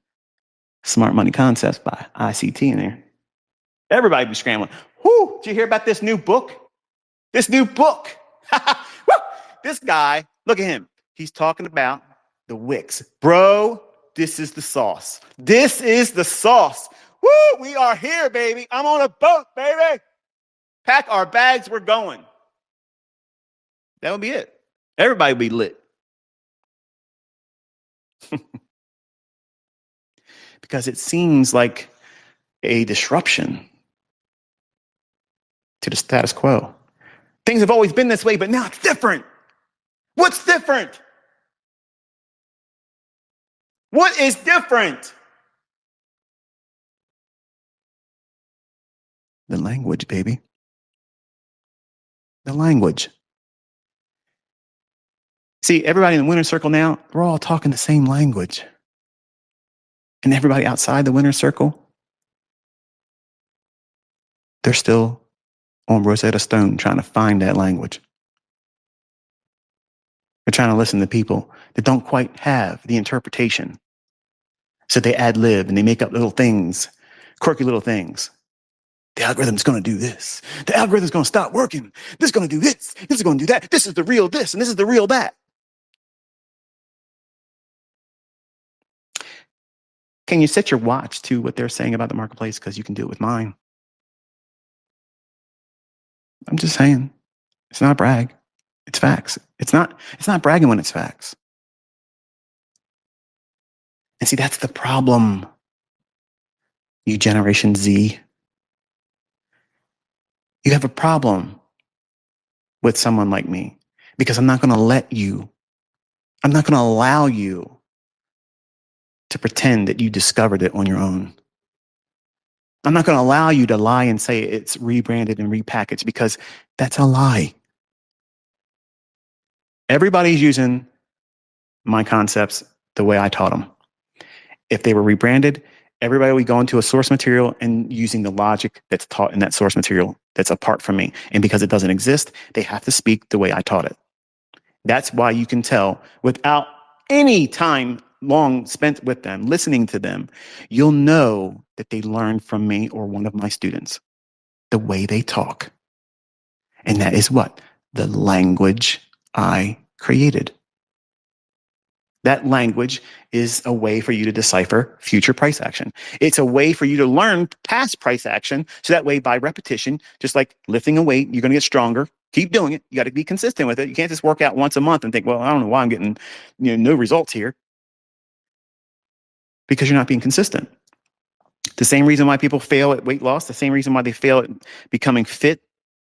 smart money concepts by ICT in there. Everybody be scrambling. Whoo, did you hear about this new book? This new book. This guy, look at him. He's talking about the wicks. Bro, this is the sauce. This is the sauce. Woo, we are here, baby. I'm on a boat, baby. Pack our bags, we're going. That would be it. Everybody would be lit. Because it seems like a disruption. to the status quo. Things have always been this way, but now it's different. What's different? What is different? The language, baby. The language. See, everybody in the winner's circle now, we're all talking the same language. And everybody outside the winner's circle, they're still on Rosetta Stone trying to find that language. They're trying to listen to people that don't quite have the interpretation. So they ad lib and they make up little things, quirky little things. The algorithm's going to do this. The algorithm's going to stop working. This is going to do this. This is going to do that. This is the real this, and this is the real that. Can you set your watch to what they're saying about the marketplace? Because you can do it with mine. I'm just saying. It's not a brag. It's facts. It's not bragging when it's facts. And see, that's the problem, you Generation Z. You have a problem with someone like me because I'm not going to allow you to pretend that you discovered it on your own. I'm not going to allow you to lie and say it's rebranded and repackaged because that's a lie. Everybody's using my concepts the way I taught them. If they were rebranded, everybody would go into a source material and using the logic that's taught in that source material that's apart from me. And because it doesn't exist, they have to speak the way I taught it. That's why you can tell without any time long spent with them, listening to them, you'll know that they learned from me or one of my students, the way they talk. And that is what? The language I created. That language is a way for you to decipher future price action. It's a way for you to learn past price action. So that way, by repetition, just like lifting a weight, you're going to get stronger. Keep doing it. You got to be consistent with it. You can't just work out once a month and think, well, I don't know why I'm getting no results here. Because you're not being consistent. The same reason why people fail at weight loss, the same reason why they fail at becoming fit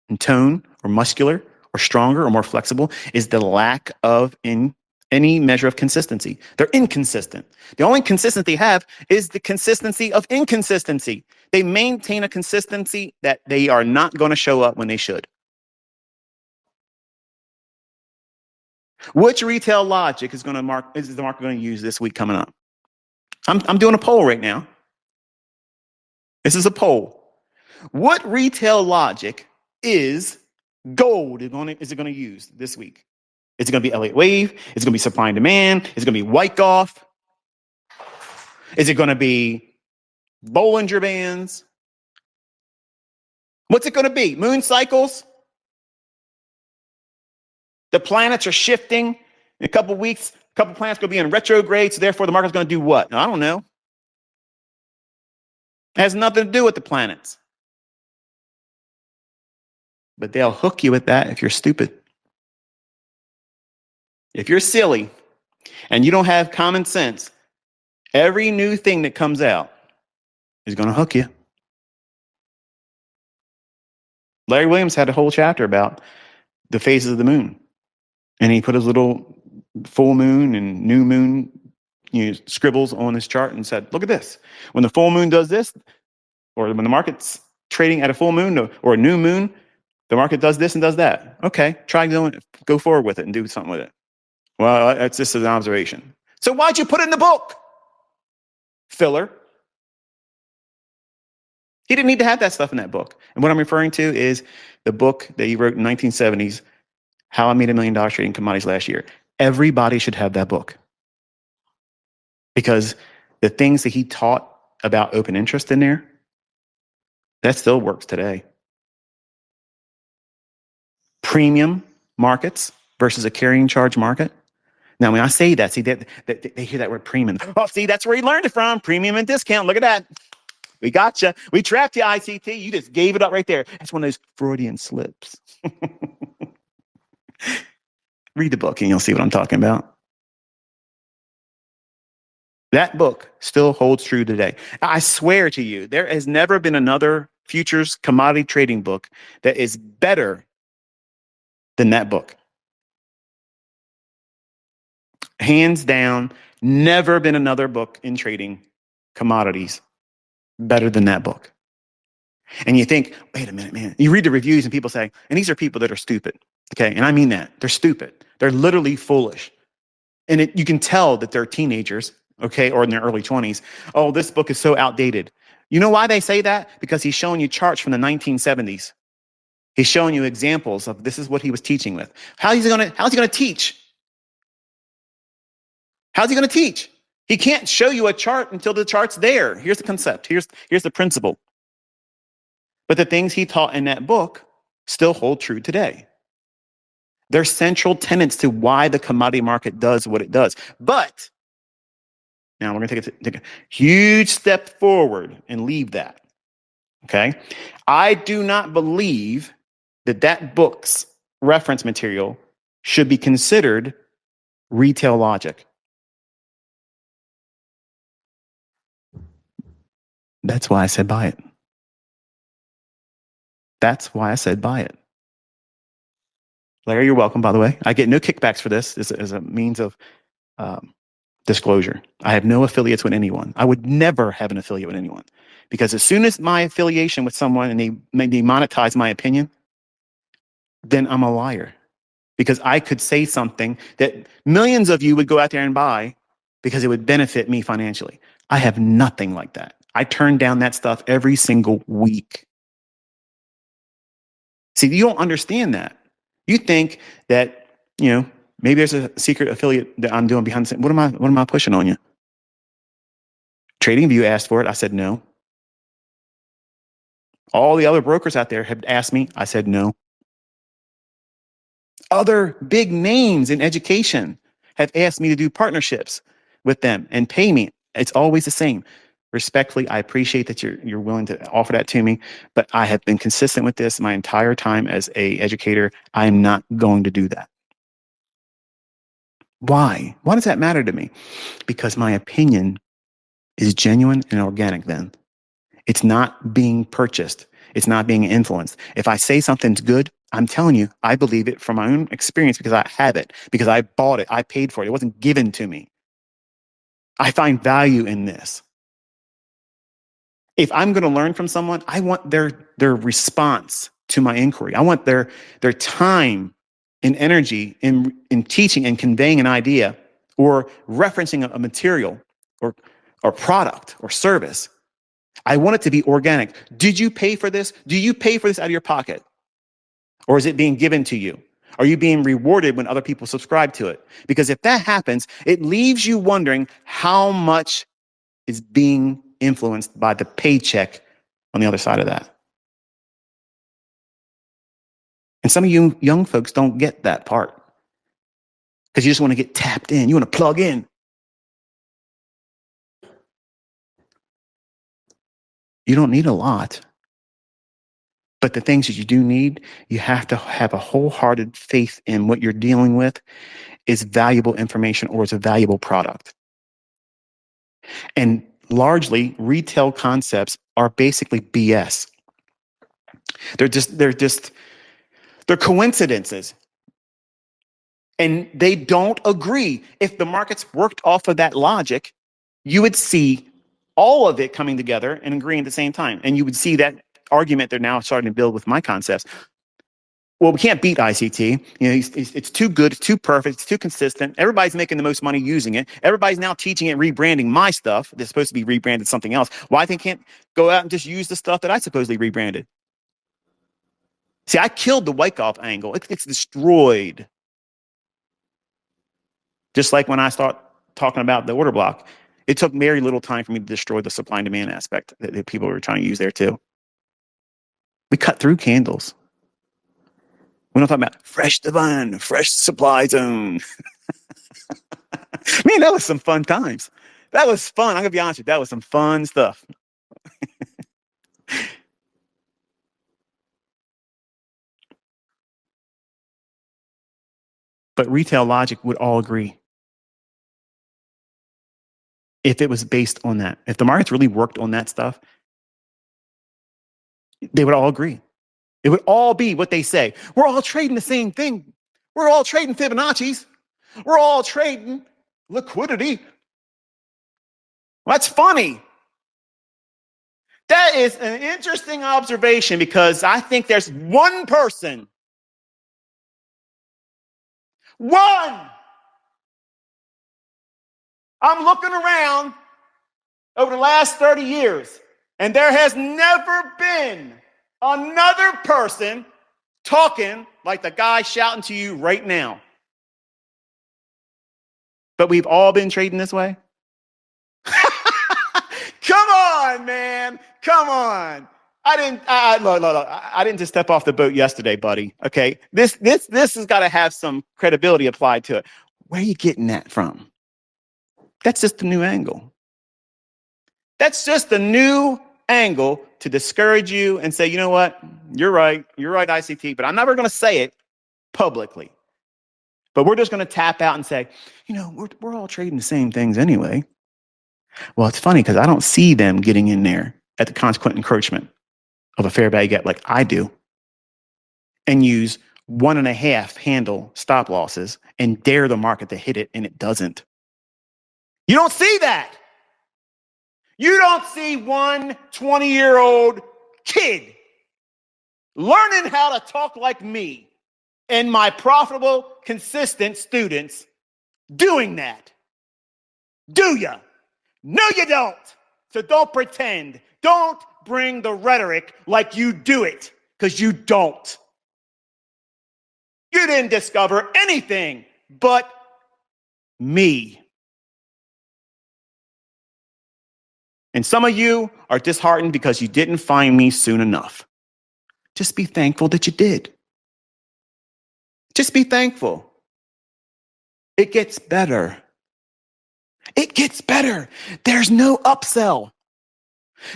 and tone or muscular or stronger or more flexible is the lack of any measure of consistency. They're inconsistent. The only consistency they have is the consistency of inconsistency. They maintain a consistency that they are not going to show up when they should. Which retail logic is the market going to use this week coming up? I'm doing a poll right now. This is a poll. What retail logic is gold is it going to use this week? Is it going to be Elliott Wave? Is it going to be supply and demand? Is it going to be Wyckoff? Is it going to be Bollinger Bands? What's it going to be? Moon cycles? The planets are shifting. In a couple of weeks, a couple of planets going to be in retrograde, so therefore the market's going to do what? I don't know. It has nothing to do with the planets. But they'll hook you with that if you're stupid. If you're silly and you don't have common sense, every new thing that comes out is going to hook you. Larry Williams had a whole chapter about the phases of the moon. And he put his little full moon and new moon scribbles on his chart and said, look at this. When the full moon does this, or when the market's trading at a full moon or a new moon, the market does this and does that. Okay, go forward with it and do something with it. Well, that's just an observation. So why'd you put it in the book? Filler. He didn't need to have that stuff in that book. And what I'm referring to is the book that he wrote in 1970s, How I Made $1 Million Trading Commodities Last Year. Everybody should have that book. Because the things that he taught about open interest in there, that still works today. Premium markets versus a carrying charge market. Now, when I say that, see that they hear that word premium. Oh, see, that's where he learned it from. Premium and discount. Look at that. We got you. We trapped you, ICT. You just gave it up right there. That's one of those Freudian slips. Read the book and you'll see what I'm talking about. That book still holds true today. I swear to you, there has never been another futures commodity trading book that is better than that book. Hands down, never been another book in trading commodities better than that book. And you think, wait a minute, man. You read the reviews and people say, and these are people that are stupid. Okay. And I mean that. They're stupid. They're literally foolish. And you can tell that they're teenagers, okay, or in their early 20s. Oh, this book is so outdated. You know why they say that? Because he's showing you charts from the 1970s. He's showing you examples of this is what he was teaching with. How's he going to teach? How's he going to teach? He can't show you a chart until the chart's there. Here's the concept. Here's the principle. But the things he taught in that book still hold true today. They're central tenets to why the commodity market does what it does. But now we're going to take a huge step forward and leave that. Okay. I do not believe that book's reference material should be considered retail logic. That's why I said buy it. That's why I said buy it. Larry, you're welcome, by the way. I get no kickbacks for this as a means of disclosure. I have no affiliates with anyone. I would never have an affiliate with anyone, because as soon as my affiliation with someone and they monetize my opinion, then I'm a liar, because I could say something that millions of you would go out there and buy because it would benefit me financially. I have nothing like that. I turn down that stuff every single week. See, you don't understand that. You think that, maybe there's a secret affiliate that I'm doing behind the scenes. What am I pushing on you? TradingView asked for it. I said no. All the other brokers out there have asked me. I said no. Other big names in education have asked me to do partnerships with them and pay me. It's always the same. Respectfully, I appreciate that you're willing to offer that to me, but I have been consistent with this my entire time as an educator. I am not going to do that. Why? Why does that matter to me? Because my opinion is genuine and organic then. It's not being purchased. It's not being influenced. If I say something's good, I'm telling you, I believe it from my own experience, because I have it, because I bought it, I paid for it. It wasn't given to me. I find value in this. If I'm going to learn from someone, I want their response to my inquiry. I want their time and energy in teaching and conveying an idea or referencing a material or product or service. I want it to be organic. Did you pay for this? Do you pay for this out of your pocket? Or is it being given to you? Are you being rewarded when other people subscribe to it? Because if that happens, it leaves you wondering how much is being influenced by the paycheck on the other side of that. And some of you young folks don't get that part, because you just want to get tapped in. You want to plug in. You don't need a lot. But the things that you do need, you have to have a wholehearted faith in what you're dealing with is valuable information or it's a valuable product. And largely, retail concepts are basically BS. They're coincidences. And they don't agree. If the markets worked off of that logic, you would see all of it coming together and agreeing at the same time. And you would see that argument they're now starting to build with my concepts. Well, we can't beat ICT. It's too good, it's too perfect, it's too consistent. Everybody's making the most money using it. Everybody's now teaching it, rebranding my stuff that's supposed to be rebranded something else. Why they can't go out and just use the stuff that I supposedly rebranded? See, I killed the Wyckoff angle. It's destroyed. Just like when I start talking about the order block, it took very little time for me to destroy the supply and demand aspect that people were trying to use there too. We cut through candles. We're not talking about fresh divine, fresh supply zone. Man, that was some fun times. That was fun. I'm going to be honest with you. That was some fun stuff. But retail logic would all agree. If it was based on that, if the markets really worked on that stuff, They would all agree. It would all be what they say. We're all trading the same thing. We're all trading Fibonacci's. We're all trading liquidity. That's funny. That is an interesting observation because I think there's one person, one. I'm looking around over the last 30 years, and there has never been another person talking like the guy shouting to you right now. But we've all been trading this way. Come on, man. Come on. I didn't just step off the boat yesterday, buddy. Okay. This has got to have some credibility applied to it. Where are you getting that from? That's just a new angle. That's just a new angle to discourage you and say, you know what? You're right, ICT, but I'm never going to say it publicly. But we're just going to tap out and say, you know, we're all trading the same things anyway. Well, it's funny because I don't see them getting in there at the consequent encroachment of a fair value gap like I do and use 1.5 handle stop losses and dare the market to hit it and it doesn't. You don't see that. You don't see one 20-year-old kid learning how to talk like me and my profitable, consistent students doing that. Do ya? No, you don't. So don't pretend. Don't bring the rhetoric like you do it, because you don't. You didn't discover anything but me. And some of you are disheartened because you didn't find me soon enough. Just be thankful that you did. Just be thankful. It gets better. It gets better. There's no upsell.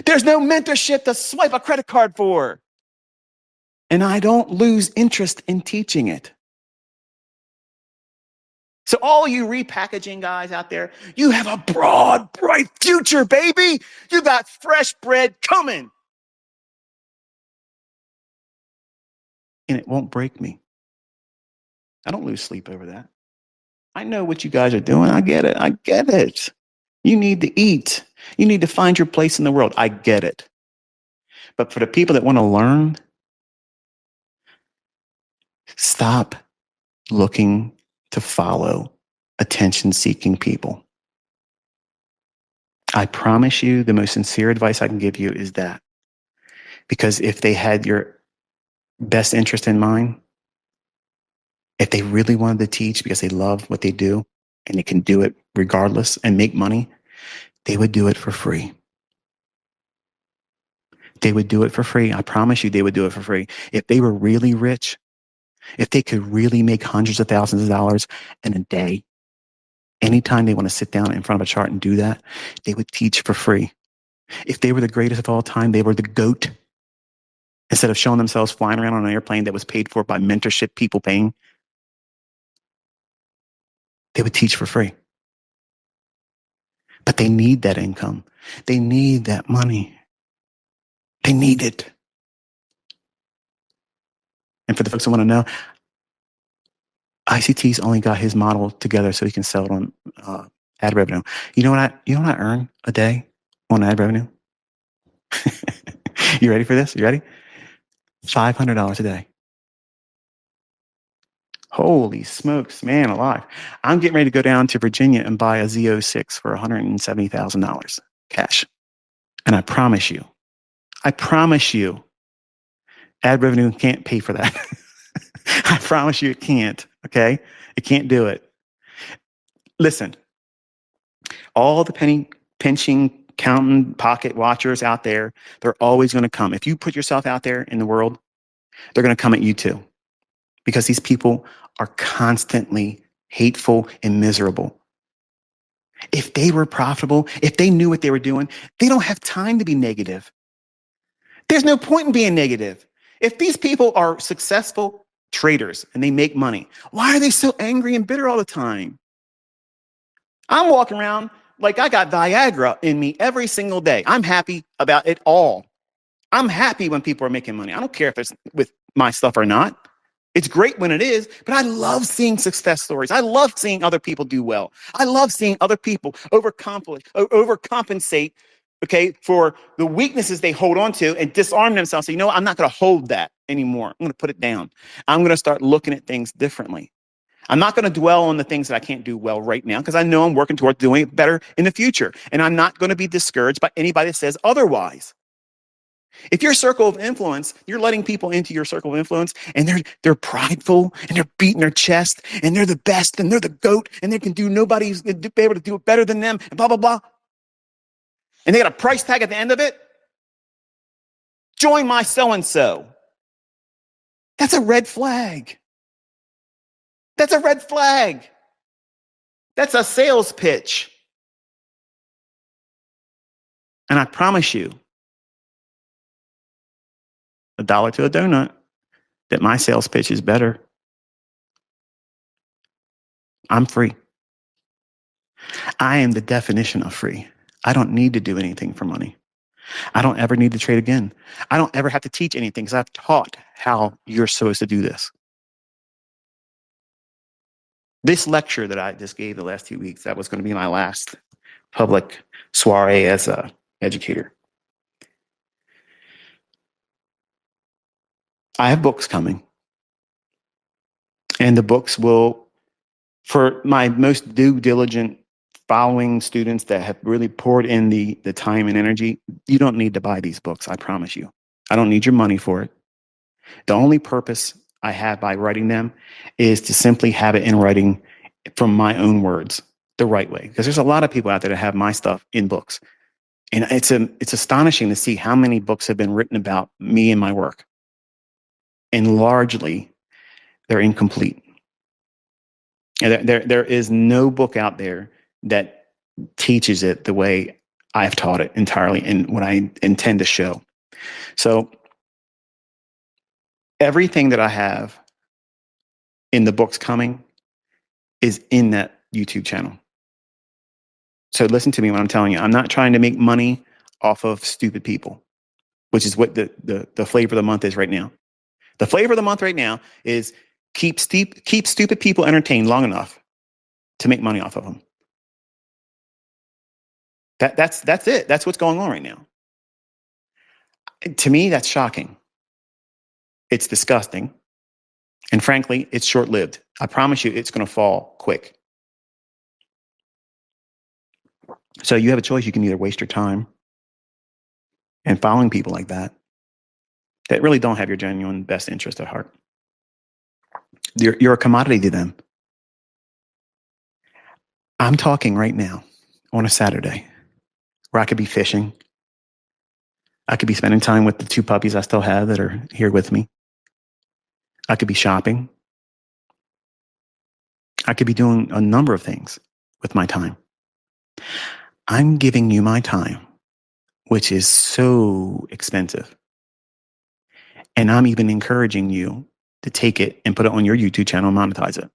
There's no mentorship to swipe a credit card for. And I don't lose interest in teaching it. So all you repackaging guys out there, you have a broad, bright future, baby. You got fresh bread coming. And it won't break me. I don't lose sleep over that. I know what you guys are doing. I get it. I get it. You need to eat. You need to find your place in the world. I get it. But for the people that want to learn, stop looking to follow attention-seeking people. I promise you the most sincere advice I can give you is that. Because if they had your best interest in mind, if they really wanted to teach because they love what they do and they can do it regardless and make money, they would do it for free. They would do it for free. I promise you they would do it for free. If they were really rich, if they could really make hundreds of thousands of dollars in a day, anytime they want to sit down in front of a chart and do that, they would teach for free. If they were the greatest of all time, they were the GOAT. Instead of showing themselves flying around on an airplane that was paid for by mentorship people paying, they would teach for free. But they need that income. They need that money. They need it. And for the folks who want to know, ICT's only got his model together so he can sell it on ad revenue. You know what I earn a day on ad revenue? You ready for this? You ready? $500 a day. Holy smokes, man alive. I'm getting ready to go down to Virginia and buy a Z06 for $170,000 cash. And I promise you, ad revenue can't pay for that. I promise you it can't, okay? It can't do it. Listen, all the penny pinching, counting, pocket watchers out there, they're always going to come. If you put yourself out there in the world, they're going to come at you too. Because these people are constantly hateful and miserable. If they were profitable, if they knew what they were doing, they don't have time to be negative. There's no point in being negative. If these people are successful traders and they make money, why are they so angry and bitter all the time? I'm walking around like I got Viagra in me every single day. I'm happy about it all. I'm happy when people are making money. I don't care if it's with my stuff or not. It's great when it is, but I love seeing success stories. I love seeing other people do well. I love seeing other people overcompensate, okay, for the weaknesses they hold on to and disarm themselves. So, you know what? I'm not going to hold that anymore. I'm going to put it down. I'm going to start looking at things differently. I'm not going to dwell on the things that I can't do well right now because I know I'm working toward doing it better in the future. And I'm not going to be discouraged by anybody that says otherwise. If your circle of influence, you're letting people into your circle of influence and they're prideful and they're beating their chest and they're the best and they're the GOAT and they can do nobody's be able to do it better than them and blah, blah, blah. And they got a price tag at the end of it. Join my so-and-so. That's a red flag. That's a red flag. That's a sales pitch. And I promise you, $1 to a donut, that my sales pitch is better. I'm free. I am the definition of free. I don't need to do anything for money. I don't ever need to trade again. I don't ever have to teach anything because I've taught how you're supposed to do this. This lecture that I just gave the last 2 weeks, that was going to be my last public soiree as a educator. I have books coming. And the books will, for my most due diligent following students that have really poured in the time and energy, you don't need to buy these books, I promise you. I don't need your money for it. The only purpose I have by writing them is to simply have it in writing from my own words the right way. Because there's a lot of people out there that have my stuff in books. And it's astonishing to see how many books have been written about me and my work. And largely, they're incomplete. And there is no book out there that teaches it the way I've taught it entirely and what I intend to show. So everything that I have in the books coming is in that YouTube channel. So listen to me when I'm telling you, I'm not trying to make money off of stupid people, which is what the flavor of the month is right now. The flavor of the month right now is keep stupid people entertained long enough to make money off of them. That's it. That's what's going on right now. To me, that's shocking. It's disgusting. And frankly, it's short-lived. I promise you it's going to fall quick. So you have a choice. You can either waste your time and following people like that really don't have your genuine best interest at heart. You're a commodity to them. I'm talking right now on a Saturday where I could be fishing. I could be spending time with the 2 puppies I still have that are here with me. I could be shopping. I could be doing a number of things with my time. I'm giving you my time, which is so expensive. And I'm even encouraging you to take it and put it on your YouTube channel and monetize it.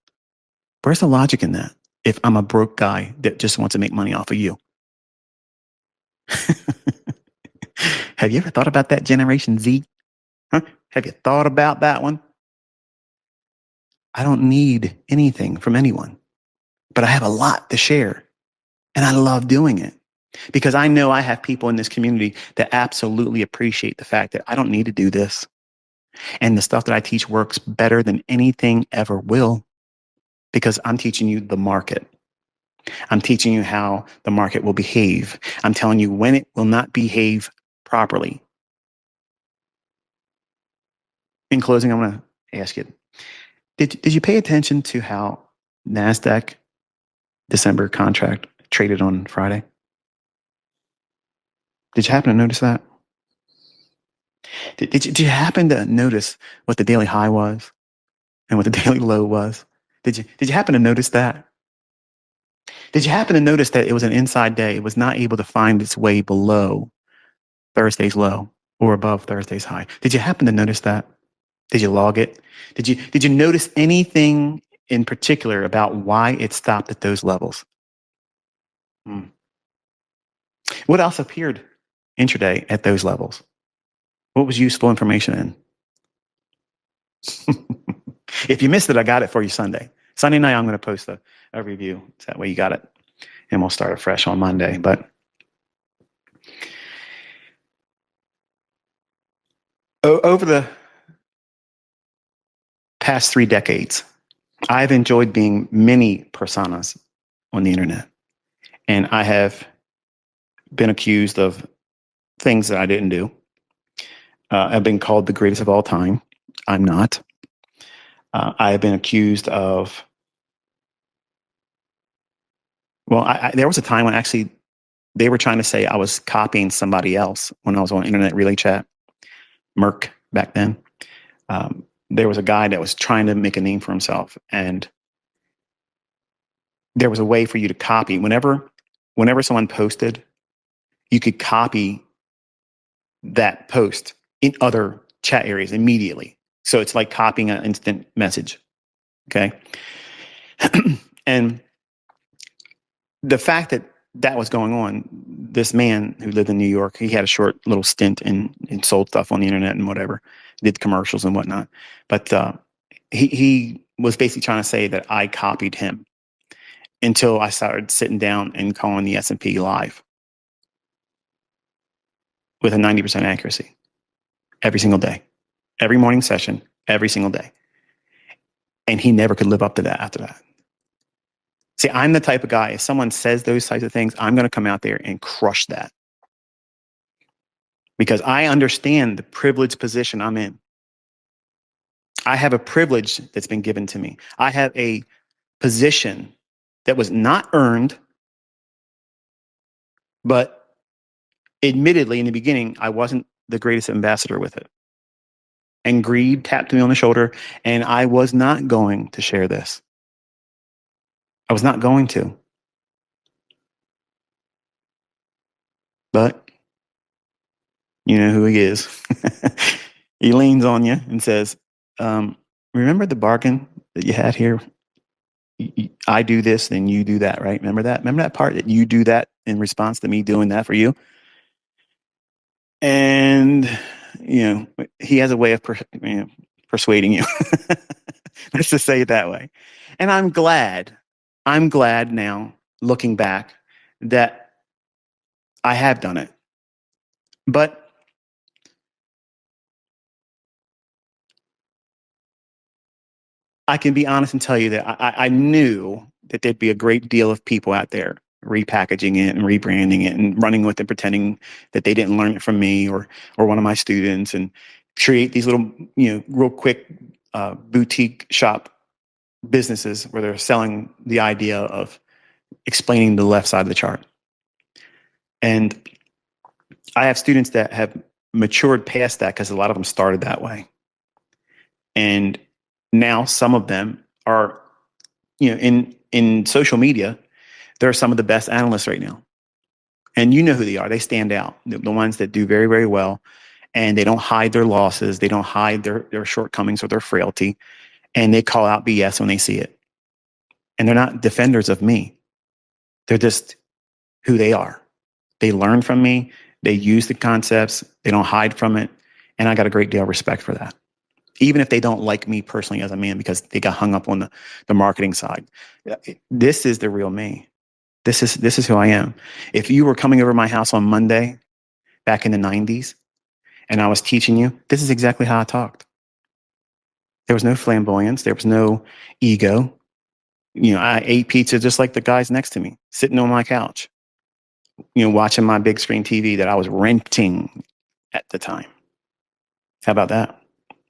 Where's the logic in that if I'm a broke guy that just wants to make money off of you? Have you ever thought about that Generation Z? Huh? Have you thought about that one? I don't need anything from anyone, but I have a lot to share. And I love doing it because I know I have people in this community that absolutely appreciate the fact that I don't need to do this. And the stuff that I teach works better than anything ever will because I'm teaching you the market. I'm teaching you how the market will behave. I'm telling you when it will not behave properly. In closing, I'm going to ask you, did you pay attention to how NASDAQ December contract traded on Friday? Did you happen to notice that? Did you happen to notice what the daily high was and what the daily low was? Did you happen to notice that? Did you happen to notice that it was an inside day? It was not able to find its way below Thursday's low or above Thursday's high. Did you happen to notice that? Did you log it? Did you notice anything in particular about why it stopped at those levels? What else appeared intraday at those levels? What was useful information in? If you missed it, I got it for you Sunday. Sunday night, I'm going to post a review. So that way you got it. And we'll start afresh on Monday. But over the past 3 decades, I've enjoyed being many personas on the internet. And I have been accused of things that I didn't do. I've been called the greatest of all time. I'm not. I have been accused of, well, there was a time when actually they were trying to say I was copying somebody else when I was on Internet Relay Chat, Merck back then. There was a guy that was trying to make a name for himself, and there was a way for you to copy. Whenever someone posted, you could copy that post in other chat areas immediately. So it's like copying an instant message. Okay. And the fact that that was going on, this man who lived in New York, he had a short little stint and sold stuff on the internet and whatever, did commercials and whatnot. But he was basically trying to say that I copied him until I started sitting down and calling the S&P live with a 90% accuracy every single day, every morning session, every single day. And he never could live up to that after that. See, I'm the type of guy, if someone says those types of things, I'm going to come out there and crush that. Because I understand the privileged position I'm in. I have a privilege that's been given to me. I have a position that was not earned, but admittedly, in the beginning, I wasn't the greatest ambassador with it. And greed tapped me on the shoulder, and I was not going to share this. I was not going to. But you know who he is. He leans on you and says, remember the bargain that you had here? I do this, then you do that, right? Remember that? Remember that part that you do that in response to me doing that for you? And, he has a way of persuading you. Let's just say it that way. And I'm glad now, looking back, that I have done it. But I can be honest and tell you that I knew that there'd be a great deal of people out there repackaging it and rebranding it and running with it, pretending that they didn't learn it from me or one of my students, and create these little, real quick boutique shop businesses where they're selling the idea of explaining the left side of the chart. And I have students that have matured past that because a lot of them started that way. And now some of them are, in social media, they're some of the best analysts right now. And you know who they are. They stand out. The ones that do very, very well. And they don't hide their losses. They don't hide their shortcomings or their frailty. And they call out BS when they see it. And they're not defenders of me. They're just who they are. They learn from me. They use the concepts. They don't hide from it. And I got a great deal of respect for that. Even if they don't like me personally as a man because they got hung up on the marketing side. This is the real me. This is who I am. If you were coming over my house on Monday back in the 90s and I was teaching you, this is exactly how I talked. There was no flamboyance. There was no ego. I ate pizza just like the guys next to me, sitting on my couch, watching my big screen TV that I was renting at the time. How about that?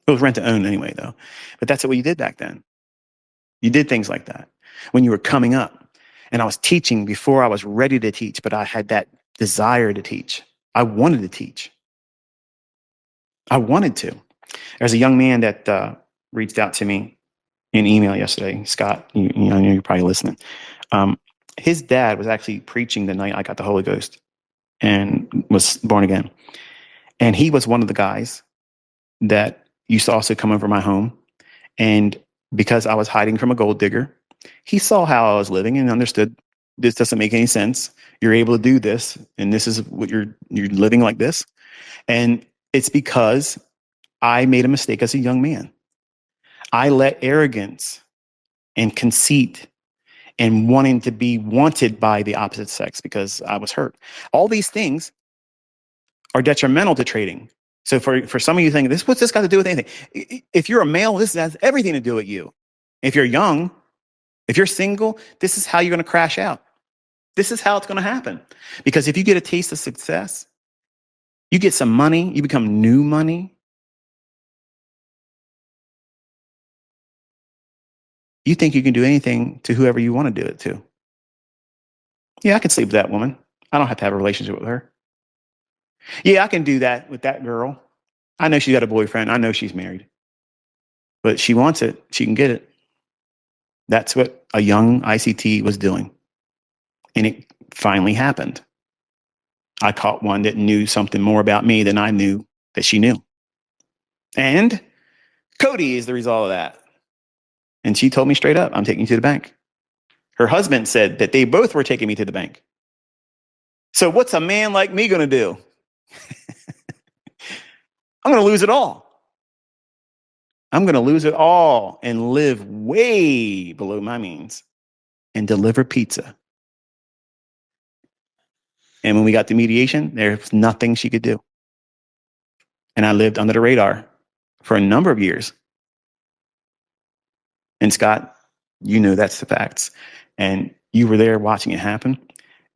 It was rent to own anyway, though. But that's what you did back then. You did things like that when you were coming up. And I was teaching before I was ready to teach, but I had that desire to teach. I wanted to teach. I wanted to. There's a young man that reached out to me in email yesterday. Scott, I know you're probably listening. His dad was actually preaching the night I got the Holy Ghost and was born again. And he was one of the guys that used to also come over my home. And because I was hiding from a gold digger, he saw how I was living and understood this doesn't make any sense. You're able to do this, and this is what you're living like this. And It's because I made a mistake as a young man. I let arrogance and conceit and wanting to be wanted by the opposite sex because I was hurt. All these things are detrimental to trading. So for some of you thinking, what's this got to do with anything? If you're a male, this has everything to do with you. If you're young, if you're single, this is how you're going to crash out. This is how it's going to happen. Because if you get a taste of success, you get some money, you become new money. You think you can do anything to whoever you want to do it to. Yeah, I can sleep with that woman. I don't have to have a relationship with her. Yeah, I can do that with that girl. I know she's got a boyfriend. I know she's married. But she wants it. She can get it. That's what a young ICT was doing. And it finally happened. I caught one that knew something more about me than I knew that she knew. And Cody is the result of that. And she told me straight up, I'm taking you to the bank. Her husband said that they both were taking me to the bank. So what's a man like me going to do? I'm going to lose it all. I'm going to lose it all and live way below my means and deliver pizza. And when we got to mediation, there was nothing she could do. And I lived under the radar for a number of years. And Scott, you know that's the facts. And you were there watching it happen.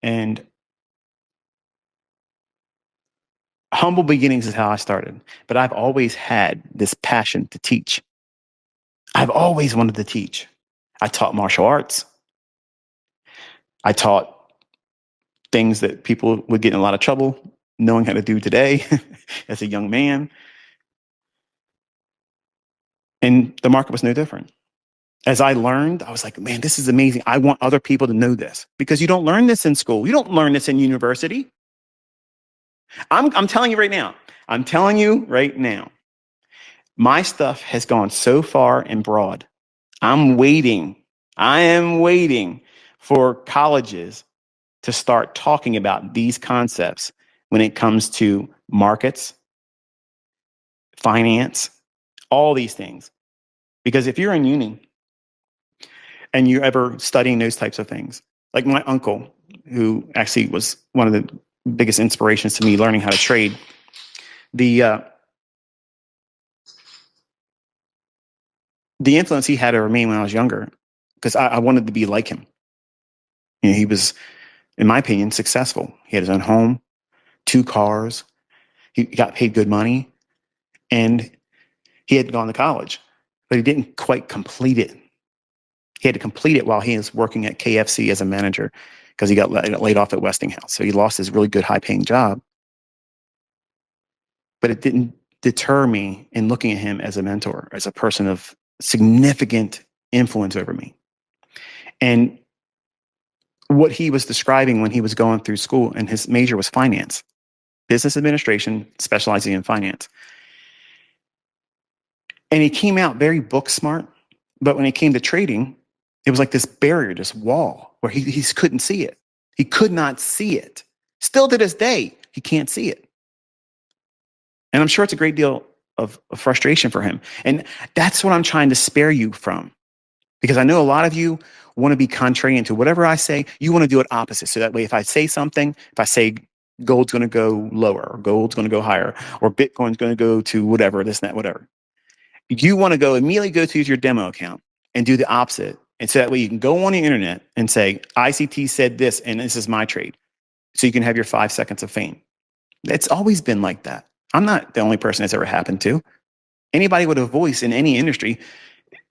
And humble beginnings is how I started. But I've always had this passion to teach. I've always wanted to teach. I taught martial arts. I taught things that people would get in a lot of trouble knowing how to do today as a young man. And the market was no different. As I learned, I was like, man, this is amazing. I want other people to know this because you don't learn this in school. You don't learn this in university. I'm telling you right now. I'm telling you right now. My stuff has gone so far and broad. I am waiting for colleges to start talking about these concepts when it comes to markets, finance, all these things. Because if you're in uni and you're ever studying those types of things, like my uncle, who actually was one of the biggest inspirations to me learning how to trade, the influence he had over me when I was younger, because I wanted to be like him. You know, he was, in my opinion, successful. He had his own home, 2 cars. He got paid good money, and he had gone to college, but he didn't quite complete it. He had to complete it while he was working at KFC as a manager because he got laid off at Westinghouse. So he lost his really good high-paying job. But it didn't deter me in looking at him as a mentor, as a person of significant influence over me. And what he was describing when he was going through school, and his major was finance, business administration, specializing in finance. And he came out very book smart, but when it came to trading, it was like this barrier, this wall where he couldn't see it. He could not see it. Still to this day, he can't see it. And I'm sure it's a great deal of frustration for him. And that's what I'm trying to spare you from. Because I know a lot of you want to be contrarian to whatever I say. You want to do it opposite. So that way, if I say something, if I say gold's going to go lower, or gold's going to go higher, or Bitcoin's going to go to whatever, this and that, whatever, you want to immediately go to your demo account and do the opposite. And so that way you can go on the internet and say, ICT said this, and this is my trade. So you can have your 5 seconds of fame. It's always been like that. I'm not the only person that's ever happened to. Anybody with a voice in any industry,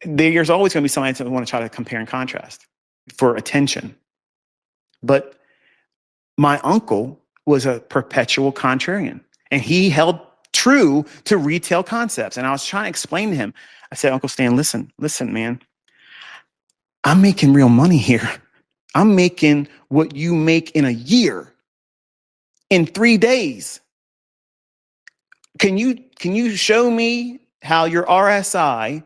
there's always going to be somebody that want to try to compare and contrast for attention. But my uncle was a perpetual contrarian, and he held true to retail concepts. And I was trying to explain to him. I said, Uncle Stan, listen, man, I'm making real money here. I'm making what you make in a year in 3 days. Can you show me how your RSI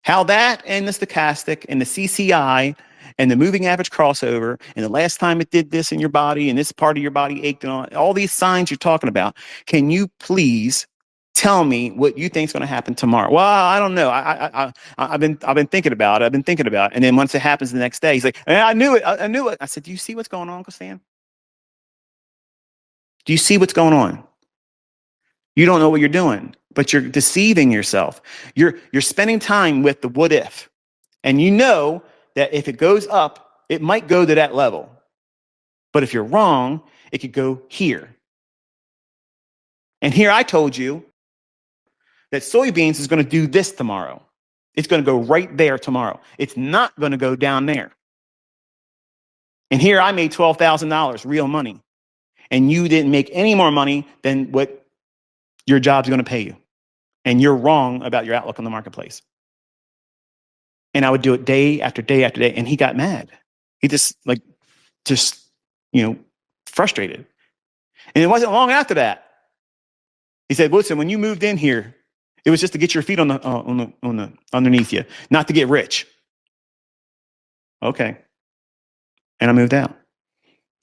How that and the stochastic and the CCI and the moving average crossover and the last time it did this in your body and this part of your body ached and all these signs you're talking about. Can you please tell me what you think is going to happen tomorrow? Well, I don't know. I've been thinking about it. I've been thinking about it. And then once it happens the next day, he's like, I knew it. I knew it. I said, do you see what's going on, Stan? Do you see what's going on? You don't know what you're doing, but you're deceiving yourself. You're spending time with the what if. And you know that if it goes up, it might go to that level. But if you're wrong, it could go here. And here I told you that soybeans is going to do this tomorrow. It's going to go right there tomorrow. It's not going to go down there. And here I made $12,000 real money. And you didn't make any more money than what your job's going to pay you. And you're wrong about your outlook on the marketplace. And I would do it day after day after day. And he got mad. He just frustrated. And it wasn't long after that. He said, listen, when you moved in here, it was just to get your feet on the underneath you, not to get rich. Okay. And I moved out.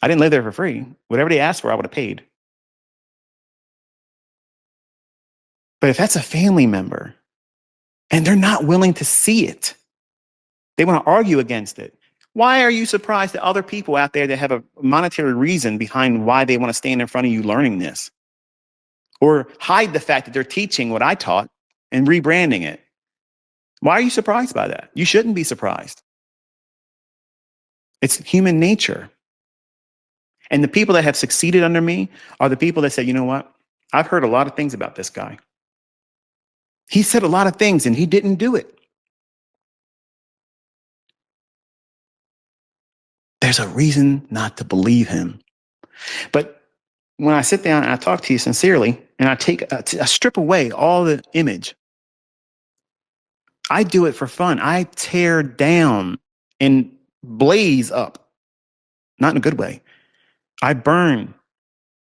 I didn't live there for free. Whatever they asked for, I would have paid. But if that's a family member and they're not willing to see it, they want to argue against it. Why are you surprised that other people out there that have a monetary reason behind why they want to stand in front of you learning this? Or hide the fact that they're teaching what I taught and rebranding it? Why are you surprised by that? You shouldn't be surprised. It's human nature. And the people that have succeeded under me are the people that say, you know what? I've heard a lot of things about this guy. He said a lot of things and he didn't do it. There's a reason not to believe him. But when I sit down and I talk to you sincerely and I take I strip away all the image, I do it for fun. I tear down and blaze up, not in a good way. I burn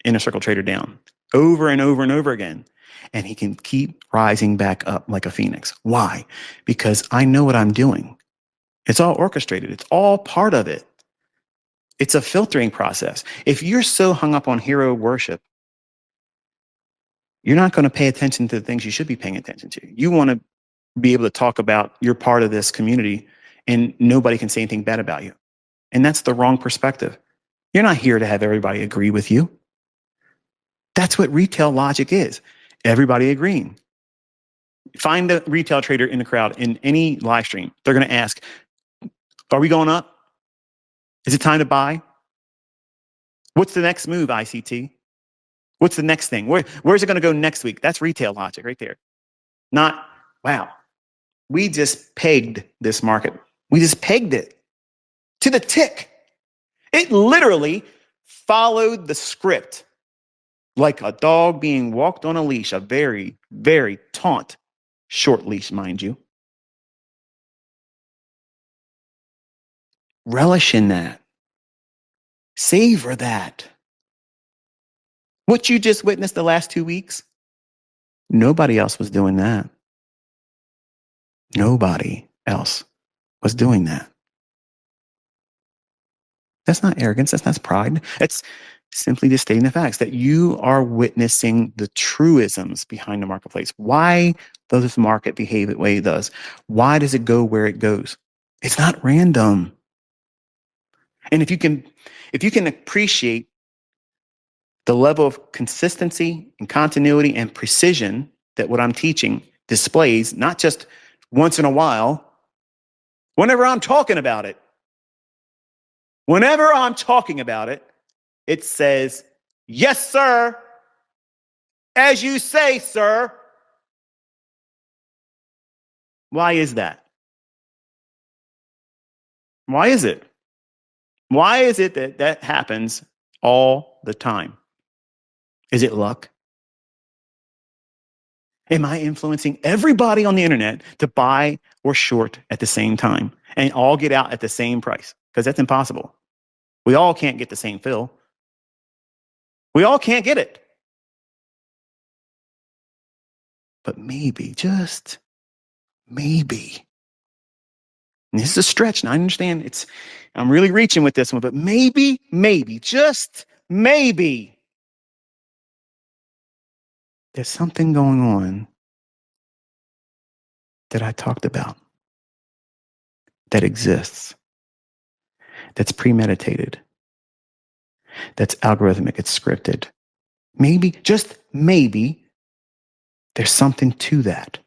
Inner Circle Trader down over and over and over again. And he can keep rising back up like a phoenix. Why? Because I know what I'm doing. It's all orchestrated. It's all part of it. It's a filtering process. If you're so hung up on hero worship, you're not going to pay attention to the things you should be paying attention to. You want to be able to talk about you're part of this community and nobody can say anything bad about you. And that's the wrong perspective. You're not here to have everybody agree with you. That's what retail logic is. Everybody agreeing. Find a retail trader in the crowd in any live stream. They're going to ask, are we going up? Is it time to buy? What's the next move, ICT? What's the next thing? Where's it going to go next week? That's retail logic right there. Not, wow, we just pegged this market. We just pegged it to the tick. It literally followed the script like a dog being walked on a leash, a very, very taut, short leash, mind you. Relish in that. Savor that. What you just witnessed the last 2 weeks, nobody else was doing that. Nobody else was doing that. That's not arrogance. That's not pride. That's simply just stating the facts that you are witnessing the truisms behind the marketplace. Why does the market behave the way it does? Why does it go where it goes? It's not random. And if you can appreciate the level of consistency and continuity and precision that what I'm teaching displays, not just once in a while, whenever I'm talking about it. Whenever I'm talking about it, it says, yes, sir. As you say, sir. Why is that? Why is it? Why is it that that happens all the time? Is it luck? Am I influencing everybody on the internet to buy or short at the same time and all get out at the same price? Because that's impossible. We all can't get the same fill. We all can't get it. But maybe, just maybe, And this is a stretch, and I understand I'm really reaching with this one, but maybe, just maybe, there's something going on that I talked about that exists, that's premeditated, that's algorithmic, it's scripted. Maybe, just maybe, there's something to that.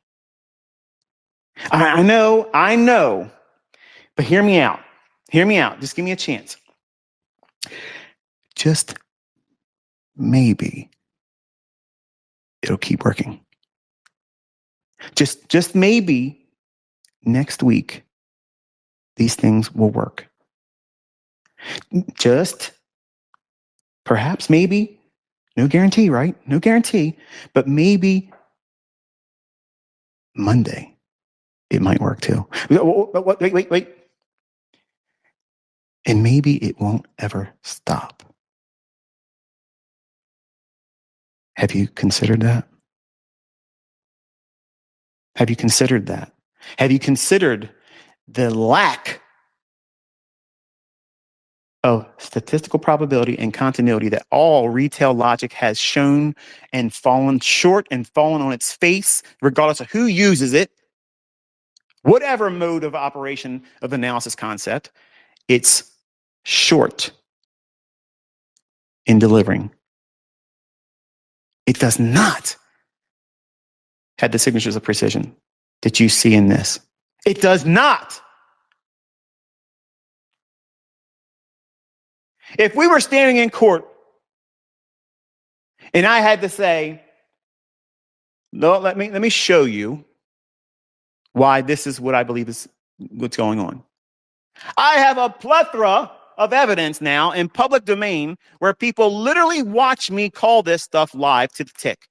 I know, but hear me out. Hear me out. Just give me a chance. Just maybe it'll keep working. Just maybe next week these things will work. Just perhaps, maybe, no guarantee, right? No guarantee, but maybe Monday it might work too. Wait. And maybe it won't ever stop. Have you considered that? Have you considered that? Have you considered the lack of statistical probability and continuity that all retail logic has shown and fallen short and fallen on its face, regardless of who uses it, whatever mode of operation of analysis concept, it's short in delivering. It does not have the signatures of precision that you see in this. It does not. If we were standing in court and I had to say, no, let me show you why this is what I believe is what's going on. I have a plethora of evidence now in public domain where people literally watch me call this stuff live to the tick.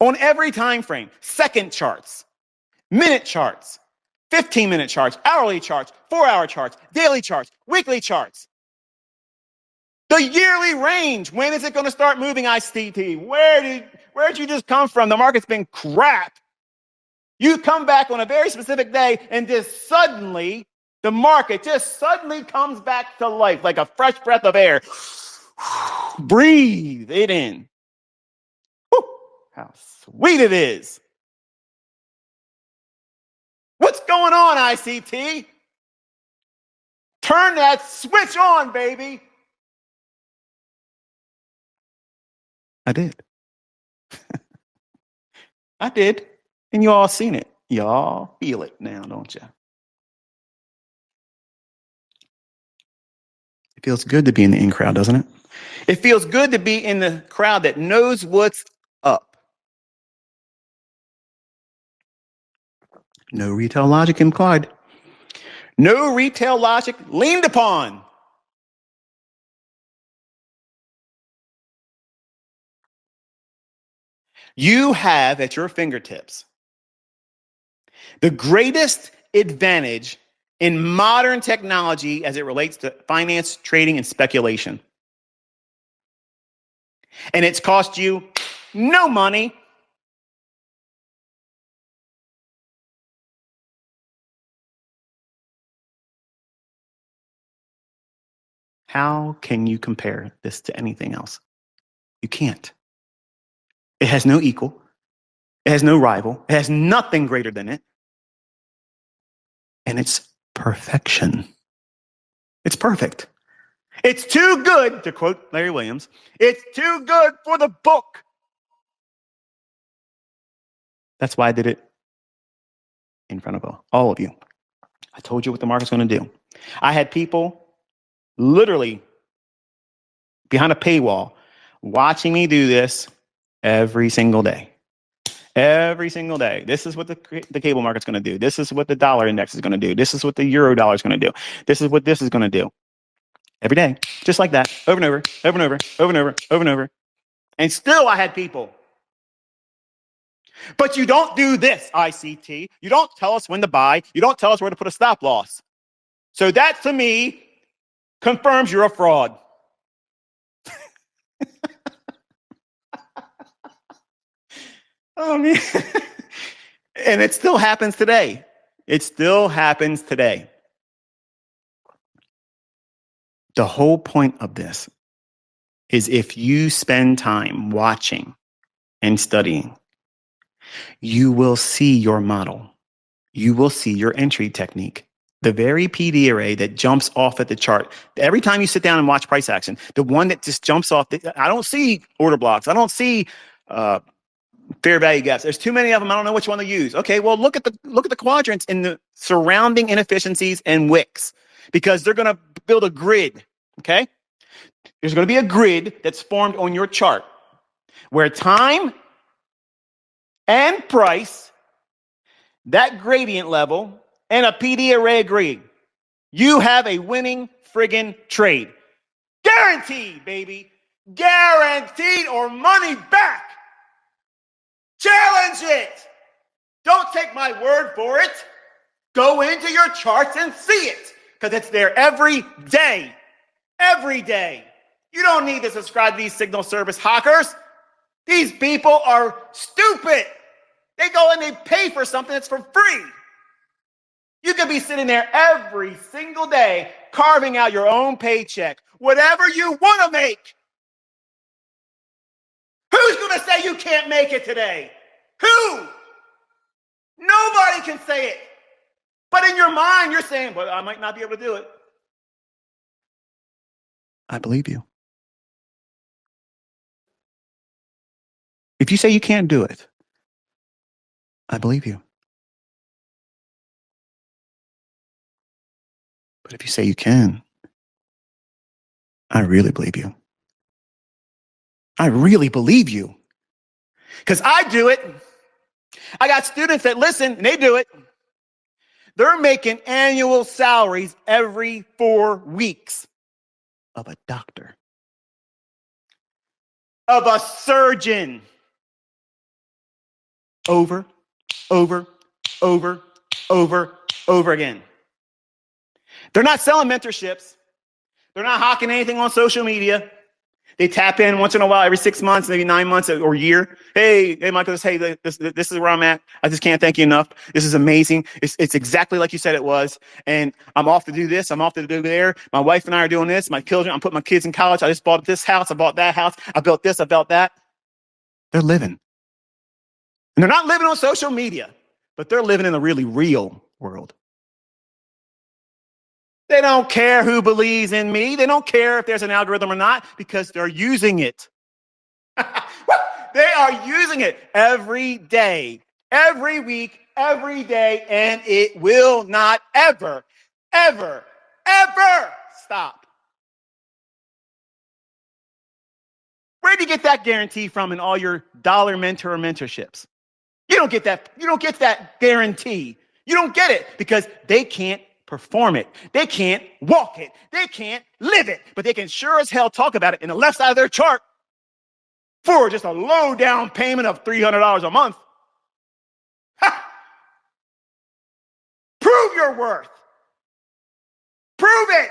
On every time frame, second charts, minute charts, 15-minute charts, hourly charts, 4-hour charts, daily charts, weekly charts. The yearly range, when is it going to start moving, ICT? Where'd you just come from? The market's been crap. You come back on a very specific day and just suddenly, the market just suddenly comes back to life like a fresh breath of air. Breathe it in. Whew, how sweet it is. What's going on, ICT? Turn that switch on, baby. I did. I did. And you all seen it. Y'all feel it now, don't you? It feels good to be in the in crowd, doesn't it? It feels good to be in the crowd that knows what's up. No retail logic implied. No retail logic leaned upon. You have at your fingertips the greatest advantage in modern technology as it relates to finance, trading, and speculation. And it's cost you no money. How can you compare this to anything else? You can't. It has no equal. It has no rival. It has nothing greater than it. And it's perfection. It's perfect. It's too good, to quote Larry Williams, it's too good for the book. That's why I did it in front of all of you. I told you what the market's going to do. I had people literally behind a paywall watching me do this every single day. Every single day. This is what the cable market's going to do. This is what the dollar index is going to do. This is what the euro dollar is going to do. This is what this is going to do. Every day. Just like that. Over and over, over and over, over and over, over and over. And still I had people. But you don't do this, ICT. You don't tell us when to buy. You don't tell us where to put a stop loss. So that, to me, confirms you're a fraud. Oh, man. And it still happens today. It still happens today. The whole point of this is if you spend time watching and studying, you will see your model. You will see your entry technique. The very PD array that jumps off at the chart. Every time you sit down and watch price action, the one that just jumps off, I don't see order blocks. I don't see fair value gaps. There's too many of them. I don't know which one to use. Okay, well, look at the quadrants in the surrounding inefficiencies and wicks, because they're going to build a grid. Okay, there's going to be a grid that's formed on your chart where time and price, that gradient level, and a PD array agree. You have a winning friggin' trade. Guaranteed, baby. Guaranteed, or money back. Challenge it. Don't take my word for it. Go into your charts and see it, because it's there every day. Every day. You don't need to subscribe to these signal service hawkers. These people are stupid. They go and they pay for something that's for free. You could be sitting there every single day carving out your own paycheck, whatever you want to make. Who's going to say you can't make it today? Who? Nobody can say it. But in your mind, you're saying, but I might not be able to do it. I believe you. If you say you can't do it, I believe you. But if you say you can, I really believe you. I really believe you. Because I do it. I got students that listen and they do it. They're making annual salaries every 4 weeks of a doctor, of a surgeon. Over again. They're not selling mentorships. They're not hawking anything on social media. They tap in once in a while, every 6 months, maybe 9 months or a year. Hey, Michael, hey, this is where I'm at. I just can't thank you enough. This is amazing. It's exactly like you said it was. And I'm off to do this. I'm off to do there. My wife and I are doing this. My children, I'm putting my kids in college. I just bought this house. I bought that house. I built this. I built that. They're living. And they're not living on social media, but they're living in the really real world. They don't care who believes in me. They don't care if there's an algorithm or not, because they're using it. They are using it every day, every week, every day, and it will not ever stop. Where do you get that guarantee from in all your dollar mentor mentorships? You don't get that. You don't get that guarantee. You don't get it because they can't perform it. They can't walk it. They can't live it, but they can sure as hell talk about it in the left side of their chart for just a low down payment of $300 a month. Ha! Prove your worth. Prove it.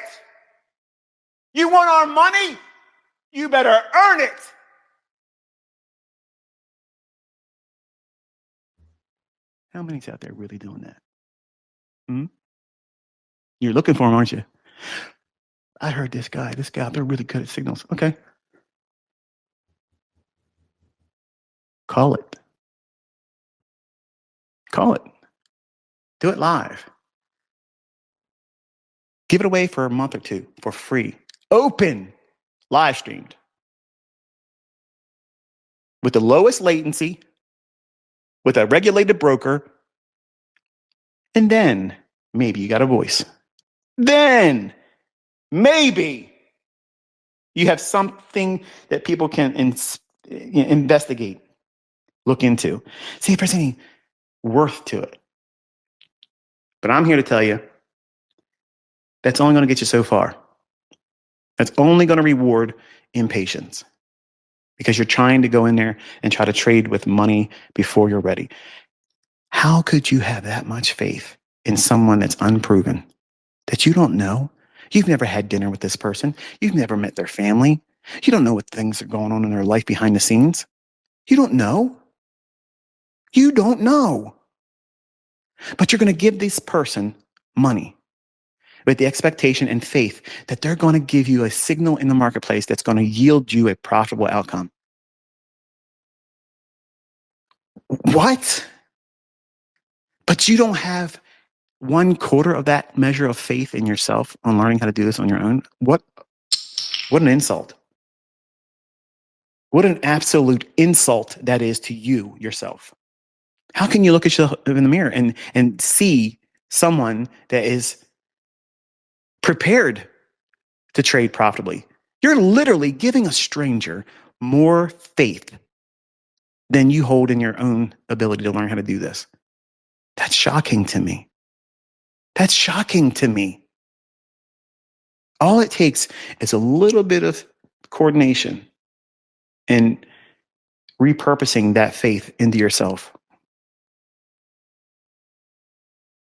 You want our money? You better earn it. How many's out there really doing that? You're looking for them, aren't you? I heard this guy, they're really good at signals. Okay. Call it. Call it. Do it live. Give it away for a month or two for free. Open, live streamed. With the lowest latency, with a regulated broker, and then maybe you got a voice. Then maybe you have something that people can investigate, look into, see if there's any worth to it. But I'm here to tell you, that's only going to get you so far. That's only going to reward impatience, because you're trying to go in there and try to trade with money before you're ready. How could you have that much faith in someone that's unproven, that you don't know? You've never had dinner with this person. You've never met their family. You don't know what things are going on in their life behind the scenes. You don't know. You don't know. But you're going to give this person money with the expectation and faith that they're going to give you a signal in the marketplace that's going to yield you a profitable outcome. What? But you don't have 1/4 of that measure of faith in yourself on learning how to do this on your own? What an insult. What an absolute insult that is to you yourself. How can you look at yourself in the mirror and see someone that is prepared to trade profitably? You're literally giving a stranger more faith than you hold in your own ability to learn how to do this. That's shocking to me. That's shocking to me. All it takes is a little bit of coordination and repurposing that faith into yourself.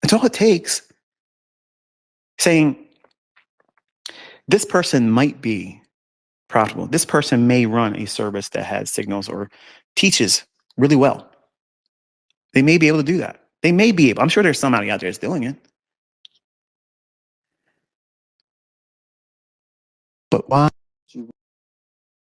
That's all it takes. Saying, this person might be profitable. This person may run a service that has signals or teaches really well. They may be able to do that. They may be able. I'm sure there's somebody out there that's doing it. But why